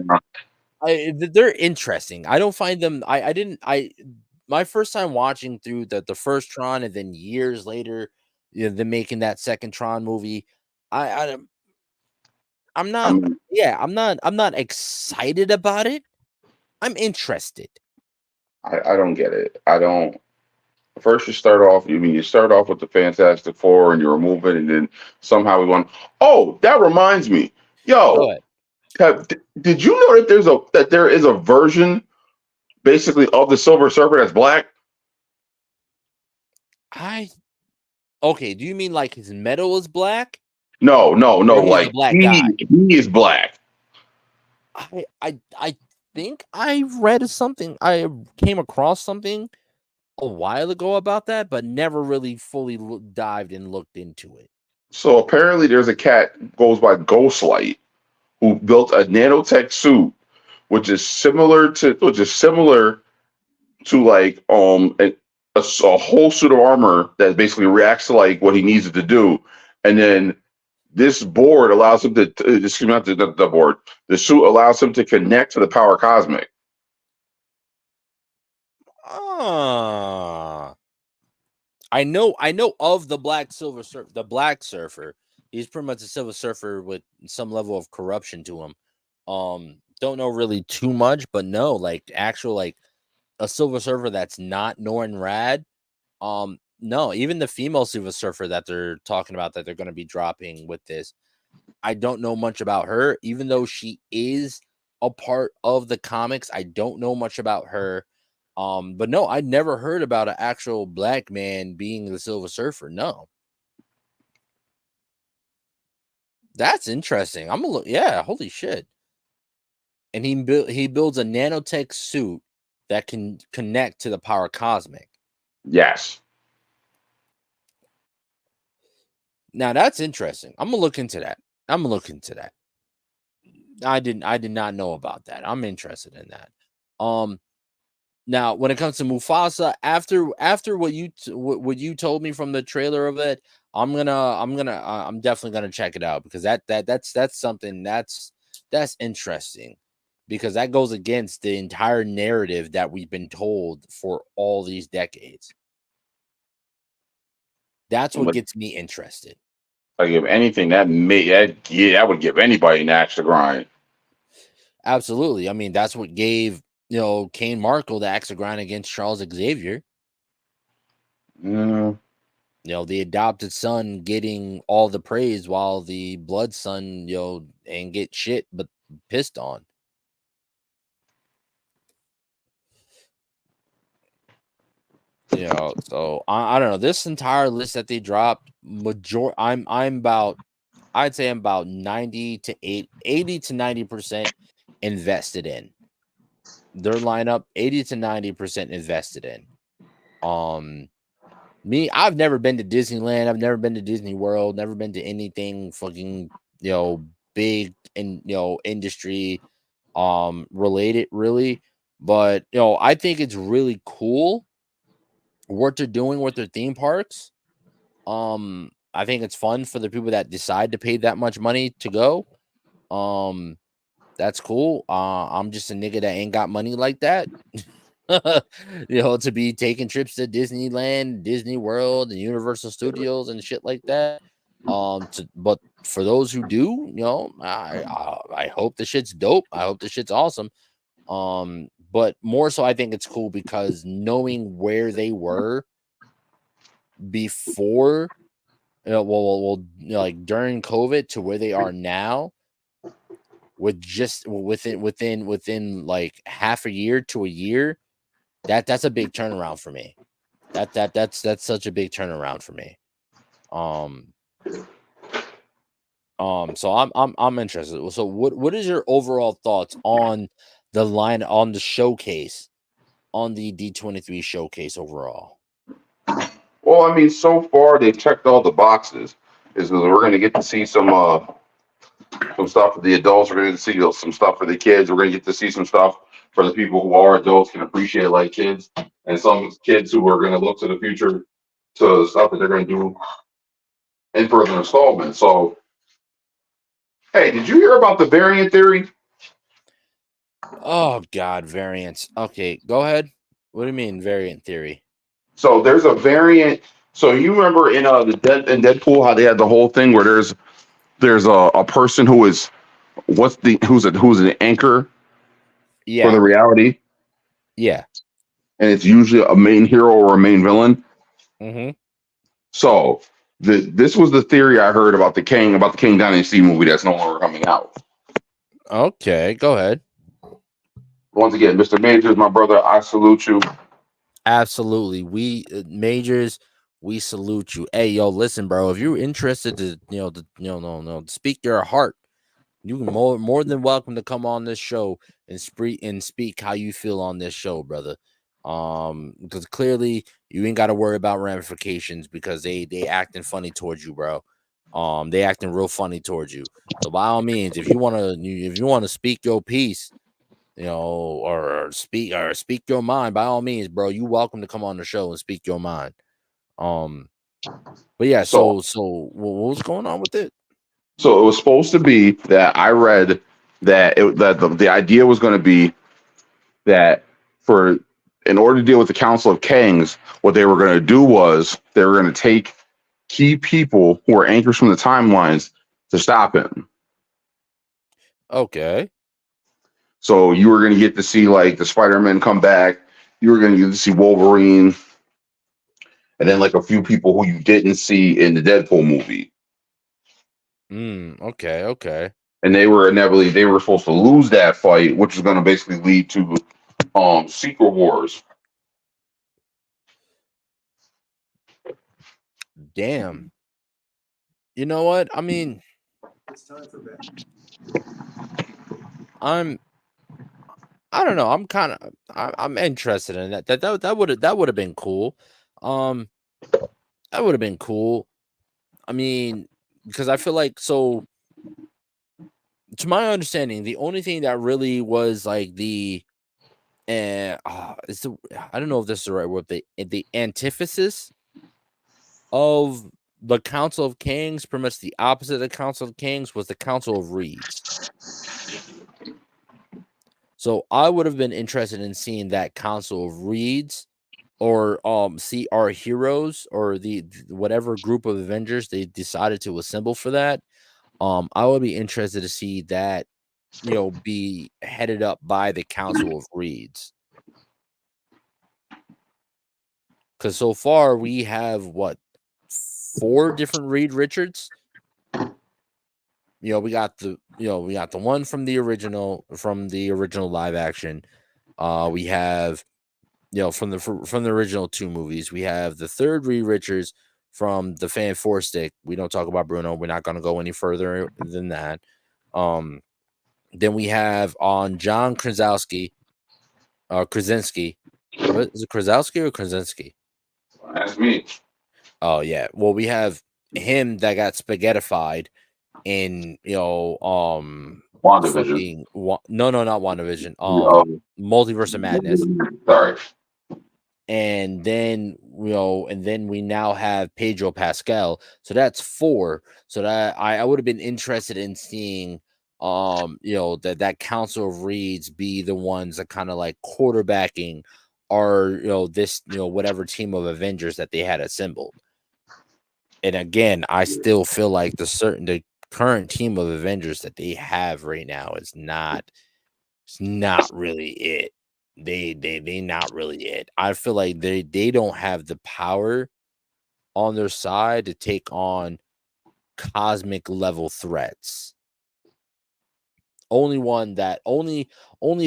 They're interesting. I don't find them. My first time watching through the first Tron and then years later, them making that second Tron movie. I'm
I
not.
mean,
Yeah, I'm not excited about it. I'm interested.
I don't get it. I don't. First, you start off. You start off with the Fantastic Four, and you remove it, and then somehow we went. Oh, that reminds me,
Go
yo.
ahead.
Did you know that there is a version basically of the Silver Surfer that's black?
Okay. Do you mean like his metal is black,
No, no, no.
or he's a
Like
black guy?
he is black.
I think I read something. I came across something a while ago about that, but never really fully dived and looked into it.
So apparently, there's a cat goes by Ghostlight who built a nanotech suit, which is similar to like a whole suit of armor that basically reacts to like what he needs it to do, and then this board allows him to excuse me, not the board. The suit allows him to connect to the power cosmic.
Ah, I know of the Black Surfer. He's pretty much a Silver Surfer with some level of corruption to him. Don't know really too much, but no, like actual like a Silver Surfer that's not Norrin Rad. No, even the female Silver Surfer that they're talking about that they're going to be dropping with this, I don't know much about her, even though she is a part of the comics. I don't know much about her. But no, I never heard about an actual black man being the Silver Surfer. No. That's interesting. I'm gonna look. Yeah, holy shit. And he builds a nanotech suit that can connect to the power cosmic.
Yes.
Now that's interesting. I'm gonna look into that. I did not know about that. I'm interested in that. Now when it comes to Mufasa, after what you told me from the trailer of it, I'm definitely gonna check it out, because that's something that's interesting, because that goes against the entire narrative that we've been told for all these decades. That's what gets me interested.
Like, if anything, that would give anybody an axe to grind.
Absolutely. I mean, that's what gave, Kane Markle the axe to grind against Charles Xavier.
Mm.
The adopted son getting all the praise while the blood son, ain't get shit but pissed on. So I don't know. This entire list that they dropped, I'd say I'm about 80 to 90% invested in their lineup. 80 to 90% invested in. Me, I've never been to Disneyland. I've never been to Disney World. Never been to anything fucking big and industry related, really. But I think it's really cool what they're doing with their theme parks. I think it's fun for the people that decide to pay that much money to go. That's cool. I'm just a nigga that ain't got money like that. To be taking trips to Disneyland, Disney World, and Universal Studios and shit like that. But for those who do, I hope the shit's dope. I hope the shit's awesome. But more so, I think it's cool because knowing where they were before, like during COVID to where they are now, with just within like half a year to a year, that's a big turnaround for me. That's such a big turnaround for me. So I'm interested. So what is your overall thoughts on the line, on the showcase, on the D23 showcase overall?
Well, I mean, so far they've checked all the boxes. Is that we're going to get to see some stuff for the adults. We're going to see some stuff for the kids. We're going to get to see some stuff for the people who are adults, can appreciate it like kids, and some kids who are going to look to the future to stuff that they're going to do in further installments. So, hey, did you hear about the variant theory?
Oh God, variants. Okay, go ahead. What do you mean variant theory?
So there's a variant. So you remember in in Deadpool how they had the whole thing where there's a person who is who's an anchor for the reality.
Yeah.
And it's usually a main hero or a main villain.
Mm-hmm.
So this was the theory I heard about the King Dynasty movie that's no longer coming out.
Okay, go ahead.
Once again, Mr. Majors, my brother, I salute you.
Absolutely. We Majors, we salute you. Hey, yo, listen, bro. If you're interested to speak your heart, you can more than welcome to come on this show and speak how you feel on this show, brother. Because clearly you ain't got to worry about ramifications, because they acting funny towards you, bro. They acting real funny towards you. So by all means, if you want to speak your piece, or speak your mind, by all means, bro, you welcome to come on the show and speak your mind. But yeah, so what was going on with it?
So it was supposed to be that I read that the idea was going to be that in order to deal with the Council of Kangs, what they were going to do was they were going to take key people who are anchors from the timelines to stop him.
Okay.
So you were going to get to see like the Spider-Man come back. You were going to get to see Wolverine, and then like a few people who you didn't see in the Deadpool movie.
Okay.
And they were supposed to lose that fight, which was going to basically lead to Secret Wars.
Damn. You know what? I mean, I don't know. I'm interested in that. That would have been cool. Um, that would have been cool. I mean, because I feel like, so to my understanding, the only thing that really was like the is the I don't know if this is the right word, the antithesis of the Council of Kings, pretty much the opposite of the Council of Kings, was the Council of Reeds. So I would have been interested in seeing that Council of Reeds, or see our heroes, or the whatever group of Avengers they decided to assemble for that. I would be interested to see that, be headed up by the Council of Reeds. Because so far we have what, 4 different Reed Richards. We got the one from the original live action. We have, from the original 2 movies. We have the 3rd Reed Richards from the Fan 4 stick. We don't talk about Bruno. We're not going to go any further than that. Then we have on John Krasinski. Krasinski. What is it, Krasinski or Krasinski?
That's me.
Oh yeah. Well, we have him that got spaghettified in
WandaVision.
No, not WandaVision. Multiverse of Madness.
Sorry.
And then we now have Pedro Pascal. So that's 4. So that I would have been interested in seeing that Council of Reeds be the ones that kind of like quarterbacking our this whatever team of Avengers that they had assembled. And again, I still feel like the current team of Avengers that they have right now is not really it. They not really it. I feel like they don't have the power on their side to take on cosmic level threats. Only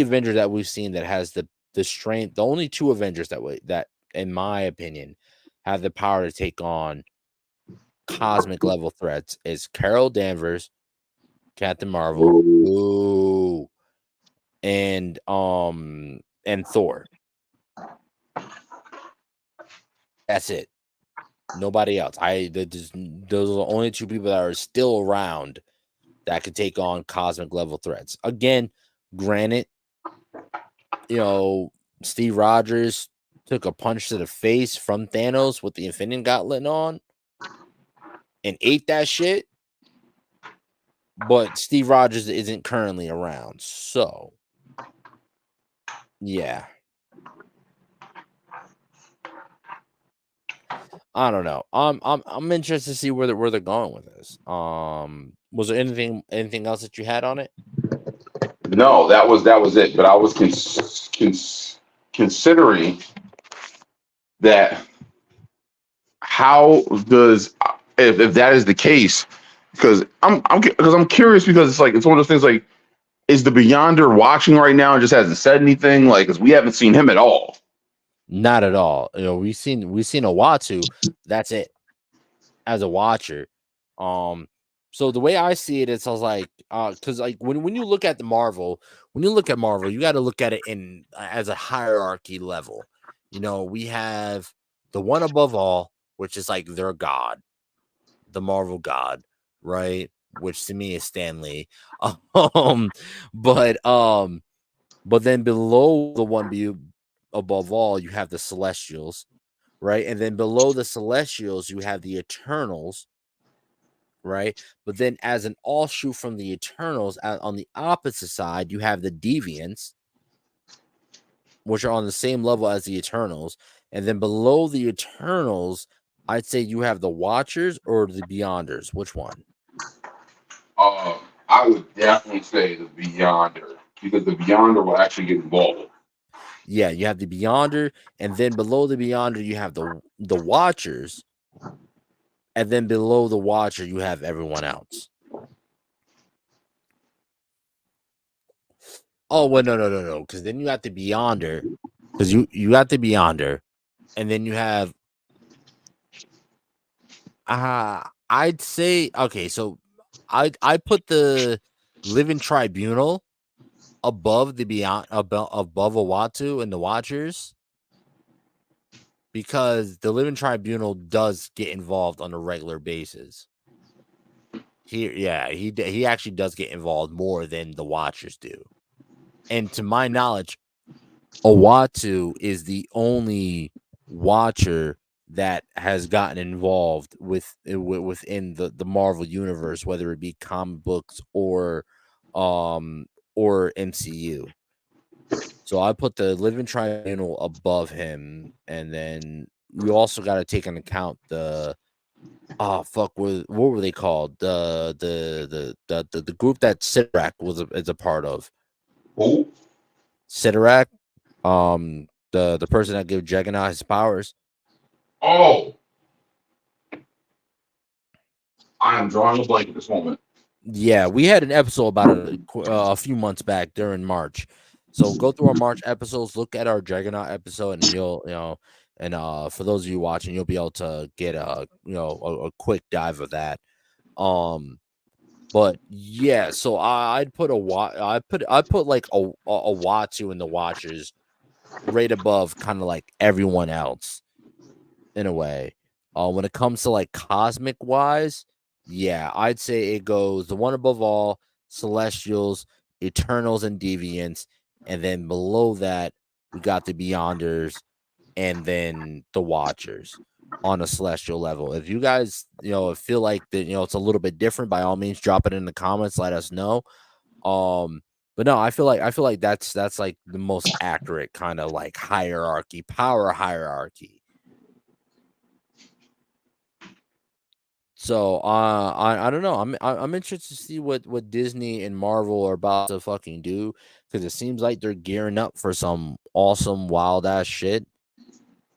Avenger that we've seen that has the strength. The only 2 Avengers that in my opinion have the power to take on cosmic level threats is Carol Danvers, Captain Marvel, ooh, and Thor. That's it. Nobody else. Those are the only 2 people that are still around that could take on cosmic level threats. Again, granted, Steve Rogers took a punch to the face from Thanos with the Infinity Gauntlet on and ate that shit. But Steve Rogers isn't currently around, so yeah. I don't know. I'm interested to see where they're going with this. Was there anything else that you had on it?
No, that was it. But I was considering that. How does, if that is the case? Because I'm curious, because it's like, it's one of those things like, is the Beyonder watching right now and just hasn't said anything? Like, because we haven't seen him at all.
Not at all. We've seen Owatu. That's it. As a watcher. So the way I see it is, I was like, because like when you look at Marvel, you got to look at it in as a hierarchy level. We have the one above all, which is like their god, the Marvel god, right? Which to me is Stan Lee. But then below the one above all, you have the Celestials, right? And then below the Celestials, you have the Eternals, right? But then as an offshoot from the Eternals, on the opposite side, you have the Deviants, which are on the same level as the Eternals. And then below the Eternals, I'd say you have the Watchers or the Beyonders. Which one?
I would definitely say the Beyonder, because the Beyonder will actually get involved.
Yeah, you have the Beyonder, and then below the Beyonder, you have the Watchers, and then below the Watcher, you have everyone else. Oh, well, no, because then you got the Beyonder, because you got the Beyonder, and then you have I'd say okay, so I put the Living Tribunal above the beyond above Owatu and the Watchers because the Living Tribunal does get involved on a regular basis. He actually does get involved more than the Watchers do. And to my knowledge, Owatu is the only Watcher that has gotten involved within the Marvel universe, whether it be comic books or MCU. So I put the Living Tribunal above him, and then we also got to take into account the what were they called? The group that Sidorak is a part of.
Who?
Sidorak, the person that gave Juggernaut his powers.
Oh, I am drawing a blank at this moment.
Yeah, we had an episode about it a few months back during March. So go through our March episodes, look at our Juggernaut episode, and for those of you watching, you'll be able to get a quick dive of that. But yeah, so I'd put I put like a Watu in the Watchers right above kind of like everyone else in a way. When it comes to like cosmic wise, yeah, I'd say it goes the one above all, Celestials, Eternals, and Deviants, and then below that we got the Beyonders, and then the Watchers on a Celestial level. If you guys feel like that it's a little bit different, by all means drop it in the comments, let us know. But no, I feel like that's like the most accurate kind of like power hierarchy. So I don't know. I'm interested to see what Disney and Marvel are about to fucking do, because it seems like they're gearing up for some awesome wild ass shit.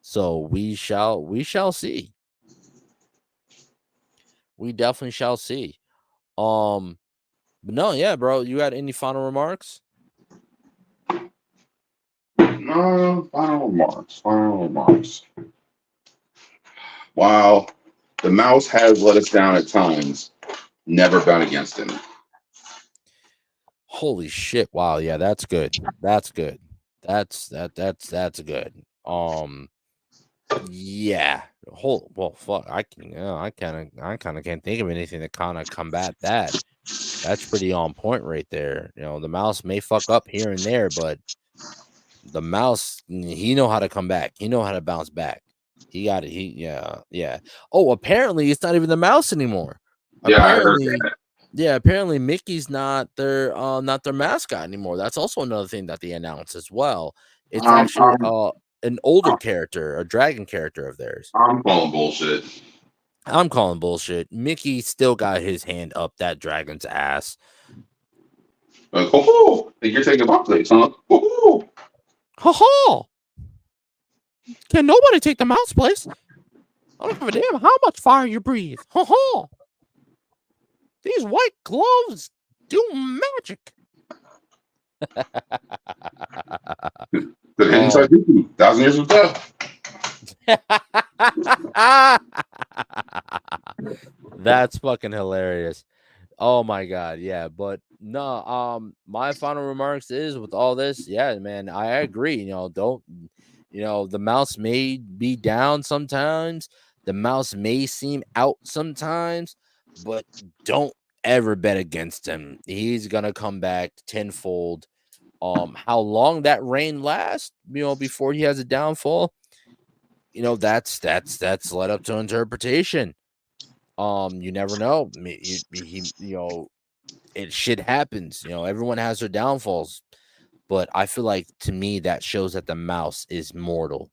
So we shall see. We definitely shall see. But no, yeah, bro. You got any final remarks?
No, final remarks. Final remarks. Wow, the mouse has let us down at times. Never been against him.
Holy shit! Wow, yeah, that's good. That's good. That's good. Yeah. Fuck. I kind of can't think of anything to kind of combat that. That's pretty on point right there. The mouse may fuck up here and there, but the mouse, he know how to come back. He know how to bounce back. He got it. Yeah. Oh, apparently it's not even the mouse anymore.
Yeah, I heard
Apparently,
that.
yeah, apparently Mickey's not their mascot anymore. That's also another thing that they announced as well. It's actually an older character, a dragon character of theirs.
I'm calling bullshit.
I'm calling bullshit. Mickey still got his hand up that dragon's ass.
Like, oh, you're taking my place, huh? Oh,
Ha ha! Can nobody take the mouse place? I don't give a damn how much fire you breathe. Ha ha! These white gloves do magic.
the inside 1,000 years of death.
That's fucking hilarious. Oh my god, yeah, but no, my final remarks is with all this, yeah, man, I agree. The mouse may be down sometimes, the mouse may seem out sometimes, but don't ever bet against him. He's gonna come back tenfold. How long that reign lasts, before he has a downfall, that's led up to interpretation. You never know. It shit happens. Everyone has their downfalls, but I feel like to me that shows that the mouse is mortal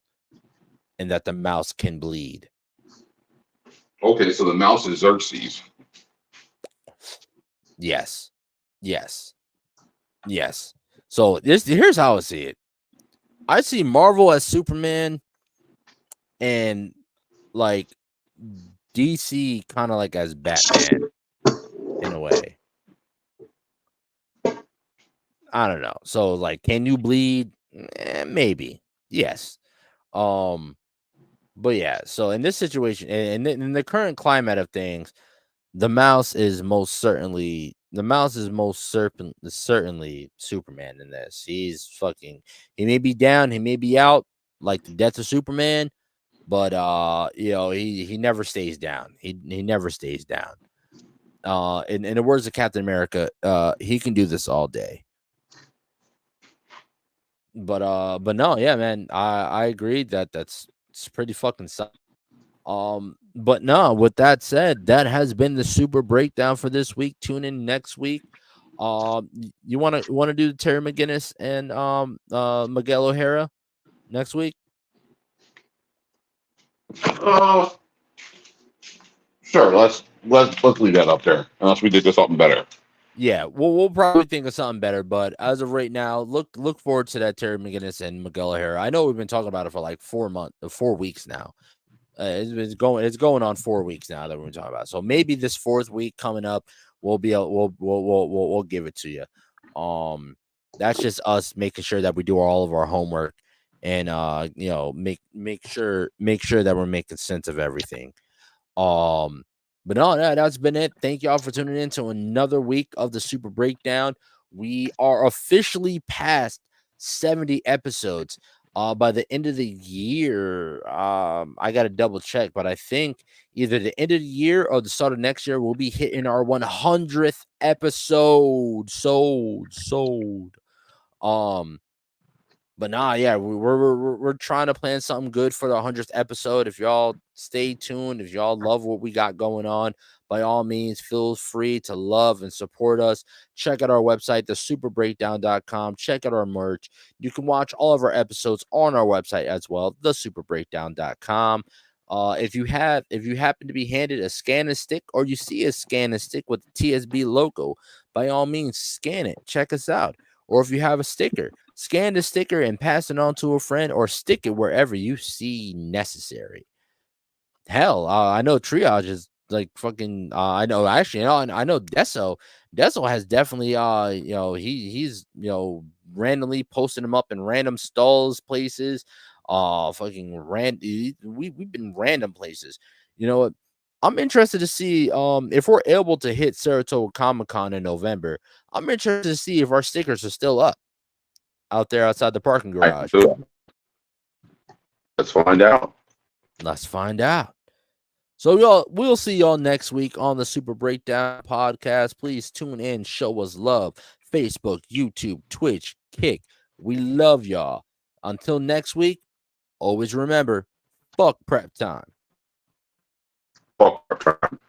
and that the mouse can bleed.
Okay, so the mouse is Xerxes.
Yes. So here's how I see it. I see Marvel as Superman and like DC kind of like as Batman in a way. I don't know. So can you bleed? Maybe. Yes. But yeah, so in this situation, and in the current climate of things, the mouse is most certainly certainly Superman in this. He's fucking. He may be down, he may be out, like the death of Superman, but he never stays down. He never stays down. In the words of Captain America, he can do this all day. But no, yeah, man, I agree that's it's pretty fucking but no, with that said, that has been the super breakdown for this week. Tune in next week. You want to do Terry McGinnis and Miguel O'Hara next week?
Sure. Let's leave that up there unless we did something better.
Yeah, we'll probably think of something better, but as of right now, look forward to that Terry McGinnis and Miguel O'Hara. I know we've been talking about it for like 4 weeks now. It's going on 4 weeks now that we're talking about. So maybe this 4th week coming up, we'll give it to you. That's just us making sure that we do all of our homework and make sure that we're making sense of everything. But no, that's been it. Thank y'all for tuning in to another week of the Super Breakdown. We are officially past 70 episodes. By the end of the year, I got to double check, but I think either the end of the year or the start of next year, we'll be hitting our 100th episode. Sold. But nah, yeah, we're trying to plan something good for the 100th episode. If y'all stay tuned, if y'all love what we got going on, by all means, feel free to love and support us. Check out our website, thesuperbreakdown.com. Check out our merch. You can watch all of our episodes on our website as well, thesuperbreakdown.com. If you happen to be handed a scan and stick, or you see a scan and stick with the TSB logo, by all means, scan it. Check us out. Or if you have a sticker, scan the sticker and pass it on to a friend, or stick it wherever you see necessary. Hell, I know Triage is like fucking. I know Deso. Deso has definitely. He's randomly posting them up in random stalls, places. We've been random places. You know what? I'm interested to see if we're able to hit Saratoga Comic-Con in November. I'm interested to see if our stickers are still up out there outside the parking garage.
Let's find out.
Let's find out. So we'll see y'all next week on the Super Breakdown podcast. Please tune in, show us love. Facebook, YouTube, Twitch, Kick. We love y'all. Until next week, always remember, fuck prep time.
Fuck prep time.